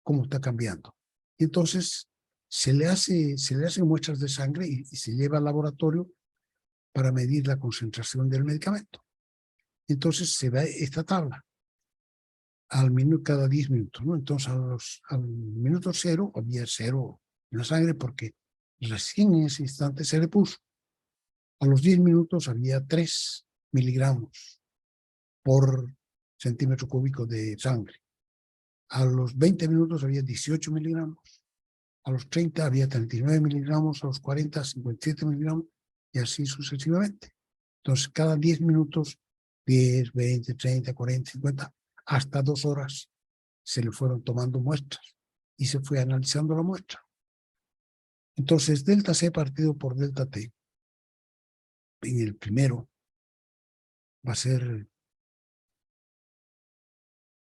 cómo está cambiando. Y entonces se le hacen muestras de sangre y se lleva al laboratorio para medir la concentración del medicamento. Entonces se ve esta tabla al minuto, cada 10 minutos, ¿no? Entonces al minuto 0 había 0 en la sangre porque recién en ese instante se le puso. A los 10 minutos había 3 miligramos por centímetro cúbico de sangre. A los 20 minutos había 18 miligramos. A los 30 había 39 miligramos, a los 40, 57 miligramos, y así sucesivamente. Entonces, cada 10 minutos, 10, 20, 30, 40, 50, hasta 2 horas, se le fueron tomando muestras y se fue analizando la muestra. Entonces, delta C partido por delta T, en el primero, va a ser,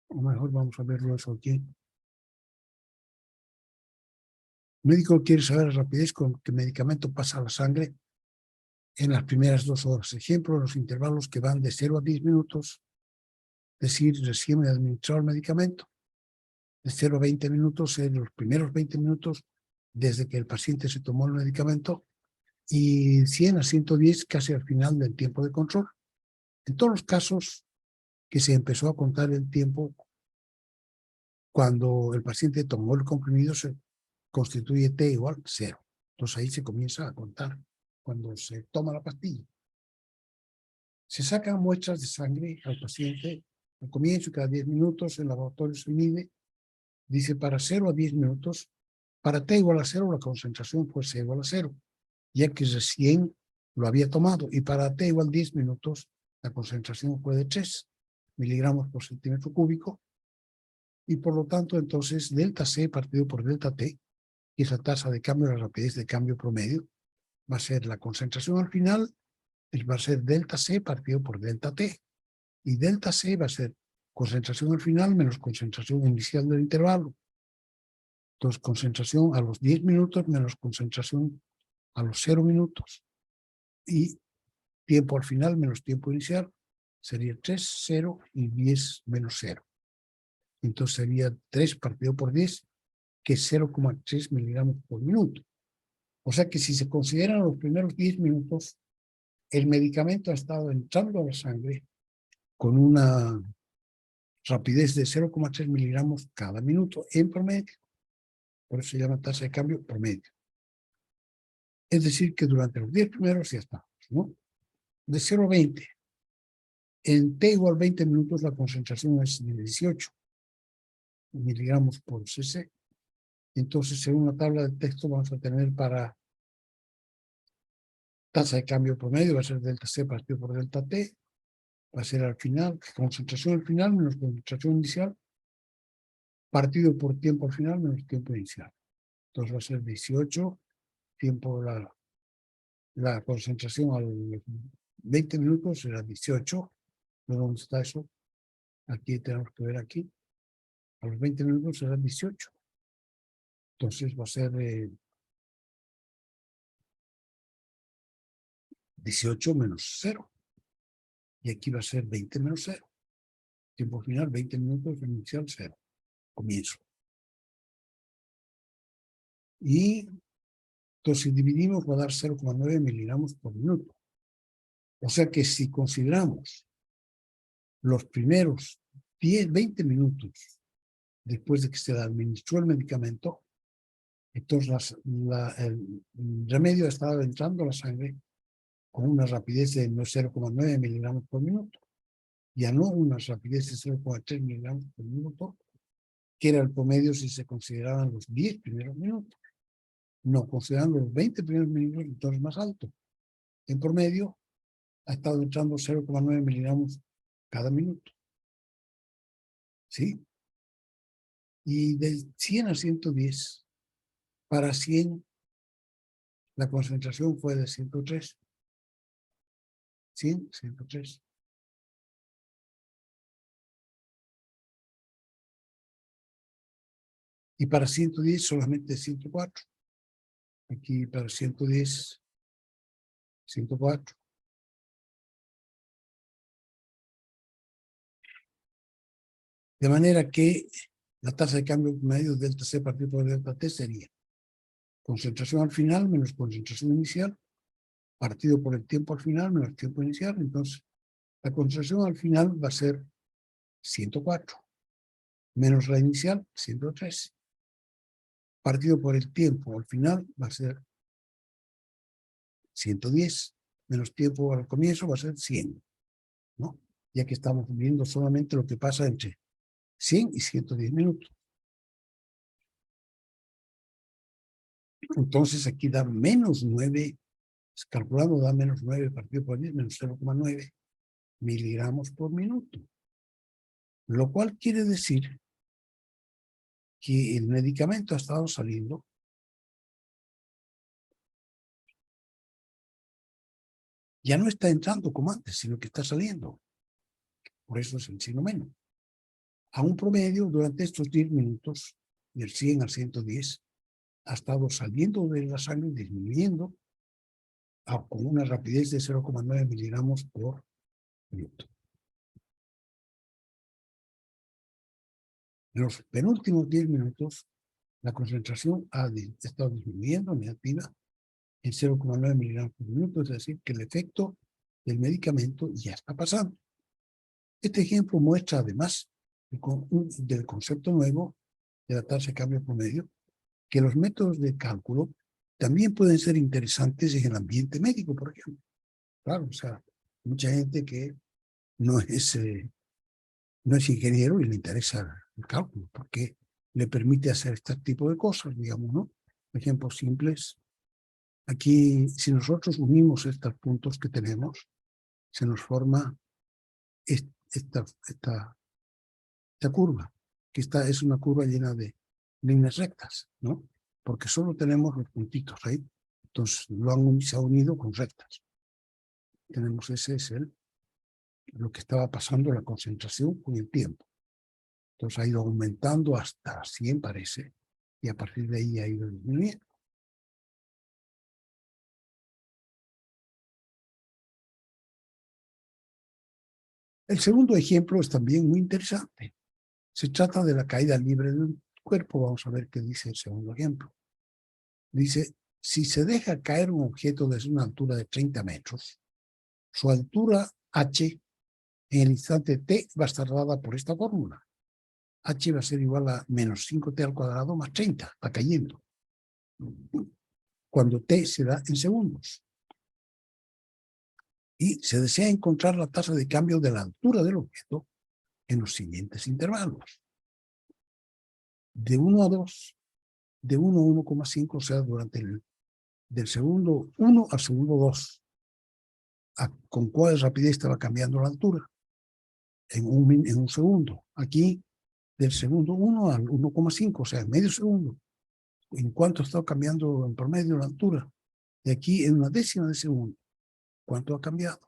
o mejor vamos a verlo eso aquí. El médico quiere saber la rapidez con que el medicamento pasa a la sangre en las primeras 2 horas. Ejemplo, los intervalos que van de 0 a 10 minutos, es decir, recién administrado el medicamento. De 0 a 20 minutos en los primeros 20 minutos desde que el paciente se tomó el medicamento, y 100 a 110 casi al final del tiempo de control. En todos los casos que se empezó a contar el tiempo cuando el paciente tomó el comprimido, se constituye T igual 0. Entonces ahí se comienza a contar cuando se toma la pastilla. Se sacan muestras de sangre al paciente al comienzo, cada 10 minutos, el laboratorio se mide, dice para 0 a 10 minutos, para T igual a 0 la concentración fue C igual a 0, ya que recién lo había tomado, y para T igual 10 minutos la concentración fue de 3 miligramos por centímetro cúbico, y por lo tanto entonces delta C partido por delta T, que es la tasa de cambio, la rapidez de cambio promedio, va a ser la concentración al final, va a ser delta C partido por delta T, y delta C va a ser concentración al final menos concentración inicial del intervalo. Entonces, concentración a los 10 minutos menos concentración a los 0 minutos. Y tiempo al final menos tiempo inicial sería 3, 0 y 10 menos 0. Entonces sería 3 partido por 10, que es 0,3 miligramos por minuto. O sea que si se consideran los primeros 10 minutos, el medicamento ha estado entrando a la sangre con una rapidez de 0,3 miligramos cada minuto en promedio. Por eso se llama tasa de cambio promedio. Es decir, que durante los 10 primeros ya estamos, ¿no? De 0 a 20. En T igual 20 minutos la concentración es de 18 miligramos por cc. Entonces, según la tabla de texto, vamos a tener para tasa de cambio promedio, va a ser delta C partido por delta T, va a ser al final, concentración al final menos concentración inicial, partido por tiempo al final menos tiempo inicial. Entonces va a ser 18, tiempo, la concentración a los 20 minutos será 18. ¿Dónde está eso? Aquí tenemos que ver aquí. A los 20 minutos será 18. Entonces va a ser 18 menos 0. Y aquí va a ser 20 menos 0. Tiempo final, 20 minutos, inicial 0. Comienzo. Y entonces si dividimos va a dar 0,9 miligramos por minuto. O sea que si consideramos los primeros 10, 20 minutos después de que se le administró el medicamento, entonces el remedio estaba entrando a la sangre con una rapidez de 0,9 miligramos por minuto, ya no una rapidez de 0,3 miligramos por minuto, que era el promedio si se consideraban los 10 primeros minutos. No, considerando los 20 primeros minutos, entonces más alto. En promedio, ha estado entrando 0,9 miligramos cada minuto. ¿Sí? Y de 100 a 110, para 100, la concentración fue de 103. 100, 103. Y para 110 solamente 104. Aquí para 110, 104. De manera que la tasa de cambio medio delta C partido por delta T sería concentración al final menos concentración inicial, partido por el tiempo al final menos tiempo inicial. Entonces, la concentración al final va a ser 104, menos la inicial, 103. Partido por el tiempo al final va a ser 110, menos tiempo al comienzo va a ser 100, ¿no? Ya que estamos viendo solamente lo que pasa entre 100 y 110 minutos. Entonces aquí da menos 9, calculando da menos 9 partido por 10, menos 0,9 miligramos por minuto. Lo cual quiere decir que el medicamento ha estado saliendo ya no está entrando como antes, sino que está saliendo. Por eso es el signo menos. A un promedio, durante estos 10 minutos, del 100 al 110, ha estado saliendo de la sangre, disminuyendo con una rapidez de 0,9 miligramos por minuto. En los penúltimos 10 minutos, la concentración ha estado disminuyendo negativa en 0,9 miligramos por minuto, es decir, que el efecto del medicamento ya está pasando. Este ejemplo muestra además del concepto nuevo de la tasa de cambio promedio, que los métodos de cálculo también pueden ser interesantes en el ambiente médico, por ejemplo. Claro, o sea, mucha gente que no es ingeniero y le interesa el cálculo, porque le permite hacer este tipo de cosas, digamos, ¿no? Ejemplos simples. Aquí, si nosotros unimos estos puntos que tenemos, se nos forma esta curva, que es una curva llena de líneas rectas, ¿no? Porque solo tenemos los puntitos ahí. Entonces, se ha unido con rectas. Tenemos ese es lo que estaba pasando la concentración con el tiempo. Entonces ha ido aumentando hasta 100 parece, y a partir de ahí ha ido disminuyendo. El segundo ejemplo es también muy interesante. Se trata de la caída libre de un cuerpo. Vamos a ver qué dice el segundo ejemplo. Dice, si se deja caer un objeto desde una altura de 30 metros, su altura h en el instante t va a estar dada por esta fórmula. H va a ser igual a menos 5t al cuadrado más 30, está cayendo. Cuando t se da en segundos. Y se desea encontrar la tasa de cambio de la altura del objeto en los siguientes intervalos. De 1 a 2, de 1 a 1,5, o sea, durante del segundo 1 al segundo 2. ¿Con cuál rapidez estaba cambiando la altura? En un segundo. Aquí, del segundo 1 al 1,5, o sea, en medio segundo. ¿En cuánto ha estado cambiando en promedio la altura? De aquí en una décima de segundo. ¿Cuánto ha cambiado?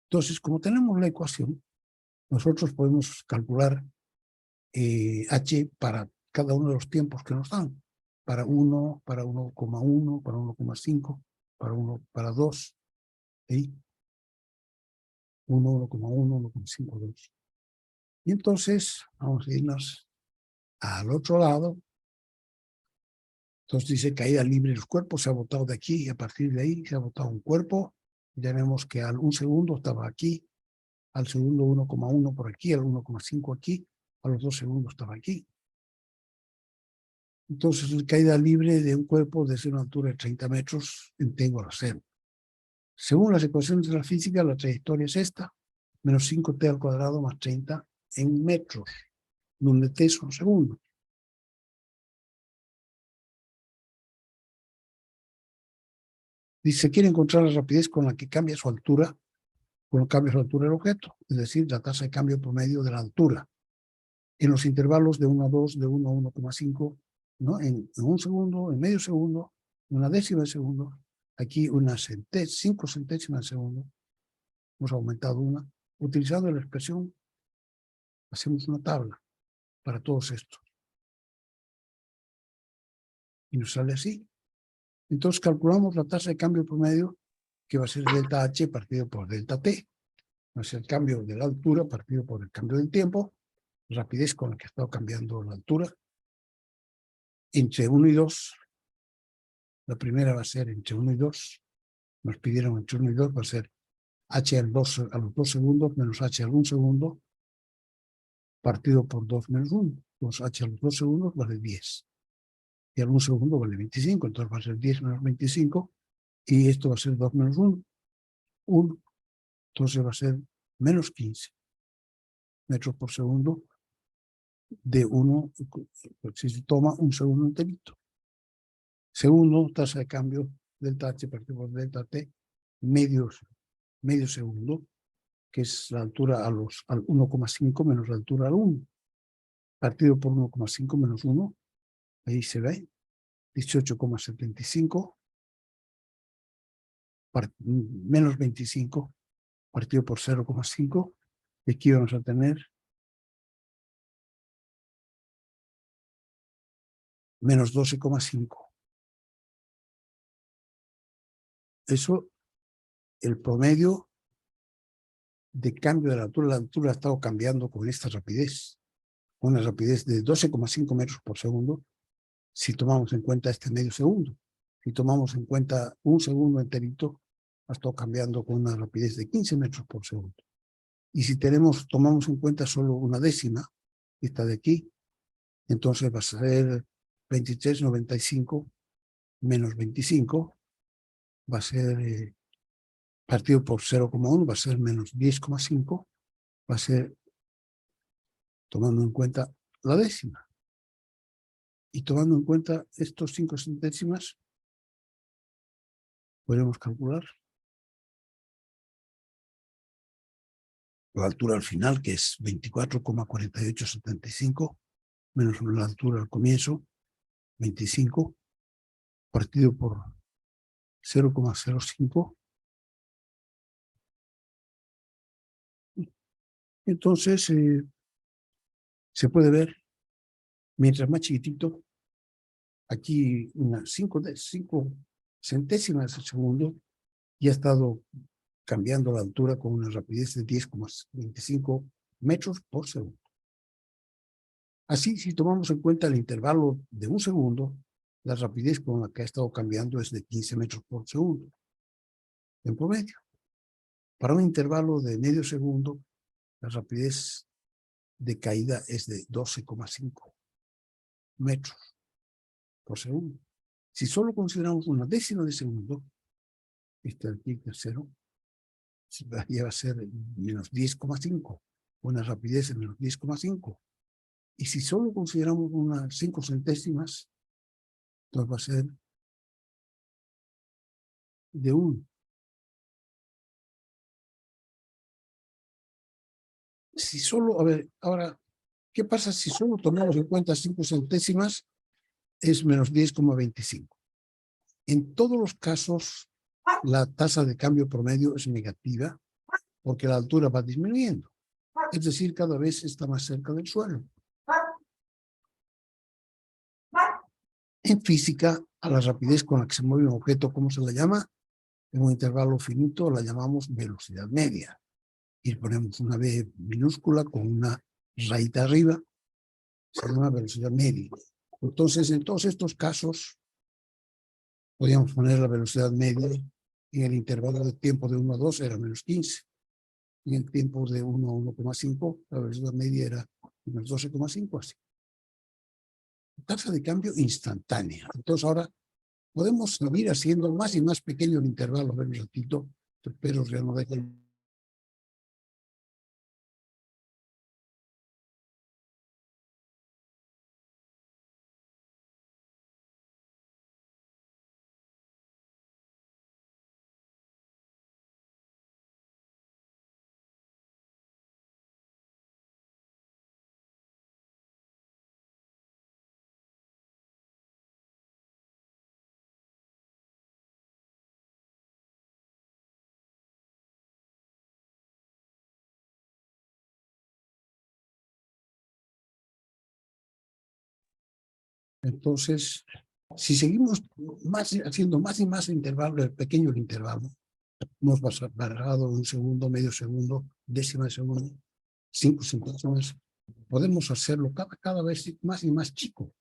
Entonces, como tenemos la ecuación, nosotros podemos calcular h para cada uno de los tiempos que nos dan. Para 1, para 1,1, para 1,5, para 2. ¿Sí? 1, 1,1, 1,5, 2. Y entonces, vamos a irnos al otro lado. Entonces dice caída libre del cuerpo, se ha botado de aquí y a partir de ahí se ha botado un cuerpo Ya vemos que al 1 segundo estaba aquí, al segundo 1,1 por aquí, al 1,5 aquí, a los 2 segundos estaba aquí. Entonces, la caída libre de un cuerpo desde una altura de 30 metros en T igual a 0. Según las ecuaciones de la física, la trayectoria es esta, menos 5T al cuadrado más 30 en metros, donde T son segundos. Dice, quiere encontrar la rapidez con la que cambia su altura, cuando cambia su altura del objeto, es decir, la tasa de cambio promedio de la altura, en los intervalos de 1 a 2, de 1 a 1,5, ¿no? En 1 segundo, en medio segundo, una décima de segundo, aquí 5 centésimas de segundo, hemos aumentado una, utilizando la expresión, hacemos una tabla para todos estos. Y nos sale así. Entonces calculamos la tasa de cambio promedio, que va a ser delta H partido por delta T. Va a ser el cambio de la altura partido por el cambio del tiempo, rapidez con la que ha estado cambiando la altura. Entre 1 y 2, la primera va a ser entre 1 y 2. Nos pidieron entre 1 y 2, va a ser H a los 2 segundos menos H al 1 segundo, partido por 2 menos 1. Pues H a los 2 segundos vale 10. Y al 1 segundo vale 25, entonces va a ser 10 menos 25, y esto va a ser 2 menos 1, 1, entonces va a ser menos 15 metros por segundo de 1, si se toma un segundo enterito. Segundo, tasa de cambio delta H partido por delta T, medio segundo, que es la altura al 1,5 menos la altura al 1, partido por 1,5 menos 1, ahí se ve, 18,75, menos 25, partido por 0,5, y aquí vamos a tener menos 12,5. Eso, el promedio de cambio de la altura ha estado cambiando con esta rapidez, una rapidez de 12,5 metros por segundo, si tomamos en cuenta este medio segundo. Si tomamos en cuenta un segundo enterito, ha estado cambiando con una rapidez de 15 metros por segundo. Y si tomamos en cuenta solo una décima, esta de aquí, entonces va a ser 23,95 menos 25, va a ser partido por 0,1, va a ser menos 10,5, va a ser, tomando en cuenta la décima. Y tomando en cuenta estos 5 centésimas, podemos calcular la altura al final, que es 24,4875, menos la altura al comienzo, 25, partido por 0,05. Entonces, se puede ver, mientras más chiquitito, aquí unas 5 centésimas de segundo, y ha estado cambiando la altura con una rapidez de 10,25 metros por segundo. Así, si tomamos en cuenta el intervalo de un segundo, la rapidez con la que ha estado cambiando es de 15 metros por segundo, en promedio. Para un intervalo de medio segundo, la rapidez de caída es de 12,5 metros por segundo. Si solo consideramos una décima de segundo, este aquí tercero, ya va a ser menos 10,5, una rapidez de menos 10,5. Y si solo consideramos unas 5 centésimas, entonces va a ser de 1. Si solo, a ver, ahora, ¿qué pasa si solo tomamos en cuenta 5 centésimas? Es menos 10,25. En todos los casos, la tasa de cambio promedio es negativa porque la altura va disminuyendo. Es decir, cada vez está más cerca del suelo. En física, a la rapidez con la que se mueve un objeto, ¿cómo se la llama? En un intervalo finito la llamamos velocidad media. Y ponemos una V minúscula con una rayita arriba, se llama velocidad media. Entonces, en todos estos casos, podríamos poner la velocidad media En el intervalo de tiempo de 1 a 2 era menos 15. En el tiempo de 1 a 1,5, la velocidad media era menos 12,5, así. Tasa de cambio instantánea. Entonces ahora podemos seguir haciendo más y más pequeño el intervalo. A ver un ratito, pero ya no dejen. Entonces, si seguimos haciendo más y más intervalo, el pequeño el intervalo, hemos pasado un segundo, medio segundo, décima de segundo, 5 centésimas, podemos hacerlo cada vez más y más chico,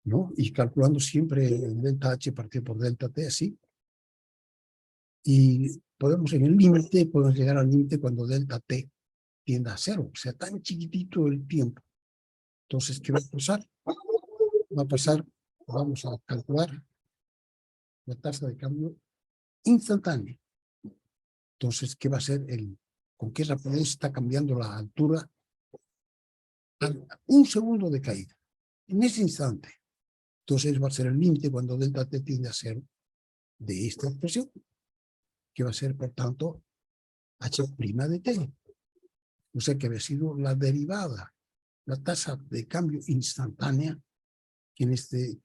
¿no? Y calculando siempre el delta H partido por delta T, así. Y podemos en el límite, podemos llegar al límite cuando delta T tienda a 0, o sea, tan chiquitito el tiempo. Entonces, ¿qué va a pasar? Va a pasar, vamos a calcular la tasa de cambio instantánea. Entonces, ¿qué va a ser con qué rapidez está cambiando la altura? Un segundo de caída, en ese instante. Entonces va a ser el límite cuando delta T tiende a 0 de esta expresión, que va a ser, por tanto, H' de T. O sea, que había sido la derivada, la tasa de cambio instantánea, que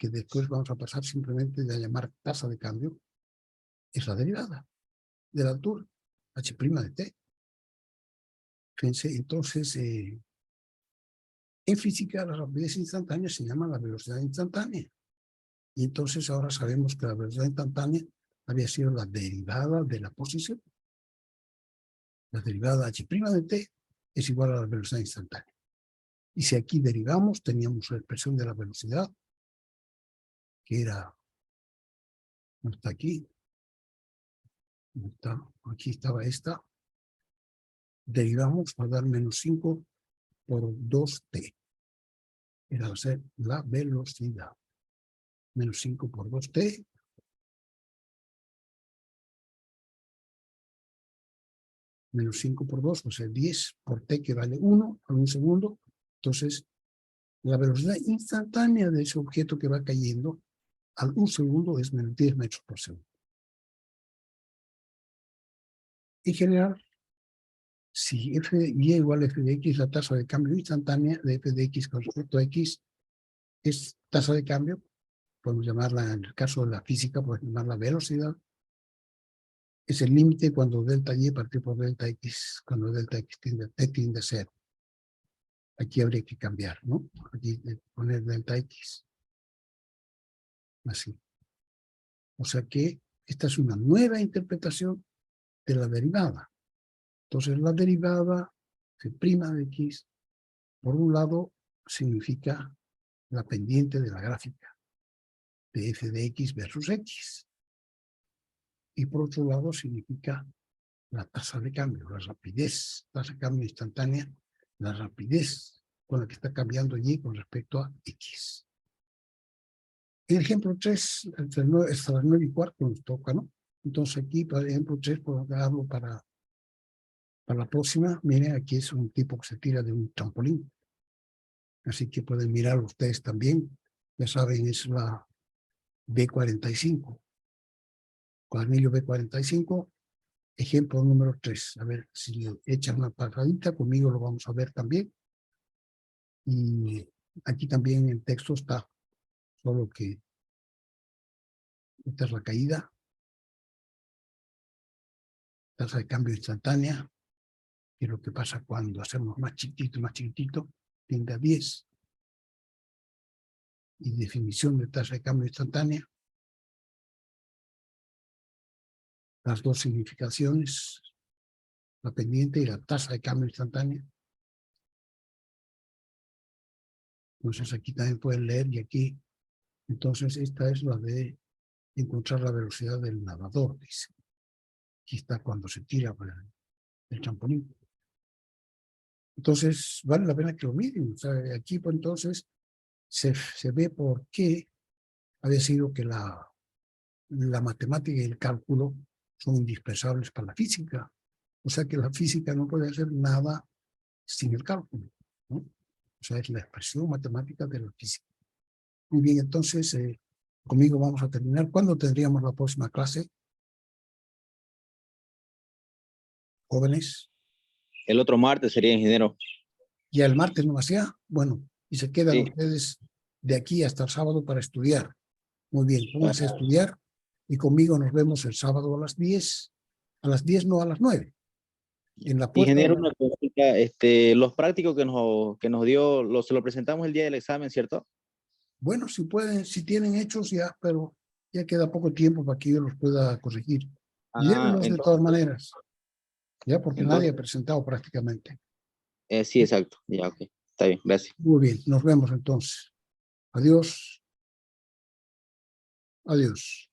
después vamos a pasar simplemente de llamar tasa de cambio, es la derivada de la altura, H' de T. Fíjense, entonces, en física la rapidez instantánea se llama la velocidad instantánea. Y entonces ahora sabemos que la velocidad instantánea había sido la derivada de la posición. La derivada H' de T es igual a la velocidad instantánea. Y si aquí derivamos, teníamos la expresión de la velocidad, que era, no está aquí, no está, aquí estaba esta. Derivamos para dar menos 5 por 2T. Era ser la velocidad. Menos 5 por 2T. Menos 5 por 2, o sea, 10 por T, que vale 1 a un segundo. Entonces, la velocidad instantánea de ese objeto que va cayendo al un segundo es menos 10 metros por segundo. En general, si f de y igual a f de x, la tasa de cambio instantánea de f de x con respecto a x es tasa de cambio, podemos llamarla, en el caso de la física, podemos llamarla velocidad, es el límite cuando delta y partido por delta x, cuando delta x tiende a 0. Aquí habría que cambiar, ¿no? Aquí poner delta x. Así. O sea que esta es una nueva interpretación de la derivada. Entonces la derivada f' de x, por un lado, significa la pendiente de la gráfica de f de x versus x. Y por otro lado significa la tasa de cambio, la rapidez, tasa de cambio instantánea, la rapidez con la que está cambiando y con respecto a x. En el ejemplo 3, hasta las 9:15 nos toca, ¿no? Entonces aquí, por ejemplo 3, puedo darlo para la próxima. Miren, aquí es un tipo que se tira de un trampolín. Así que pueden mirar ustedes también. Ya saben, es la B45. Cuadernillo B45, ejemplo número 3. A ver si le echan una pasadita, conmigo lo vamos a ver también. Y aquí también el texto está, solo que esta es la caída. Tasa de cambio instantánea, que es lo que pasa cuando hacemos más chiquitito, tiende a 10. Y definición de tasa de cambio instantánea. Las dos significaciones, la pendiente y la tasa de cambio instantánea. Entonces aquí también pueden leer y aquí, entonces esta es la de encontrar la velocidad del nadador, dice. Aquí está cuando se tira por el trampolín. Entonces, vale la pena que lo miren. O sea, aquí, pues, entonces, se ve por qué había sido que la matemática y el cálculo son indispensables para la física. O sea, que la física no puede hacer nada sin el cálculo, ¿no? O sea, es la expresión matemática de la física. Muy bien, entonces, conmigo vamos a terminar. ¿Cuándo tendríamos la próxima clase? Jóvenes. El otro martes sería, ingeniero. Ya el martes no hacía. Bueno, y se quedan Sí. ustedes de aquí hasta el sábado para estudiar. Muy bien, pónganse a estudiar y conmigo nos vemos el sábado a las 10. A las 10, no, a las 9. En la puerta. Ingeniero, una consulta, los prácticos que nos dio, se lo presentamos el día del examen, ¿cierto? Bueno, si pueden, si tienen hechos ya, pero ya queda poco tiempo para que yo los pueda corregir. Llévenlos de todas maneras, ya, porque nadie ha presentado prácticamente. Sí, exacto. Ya, ok. Está bien, gracias. Muy bien, nos vemos entonces. Adiós. Adiós.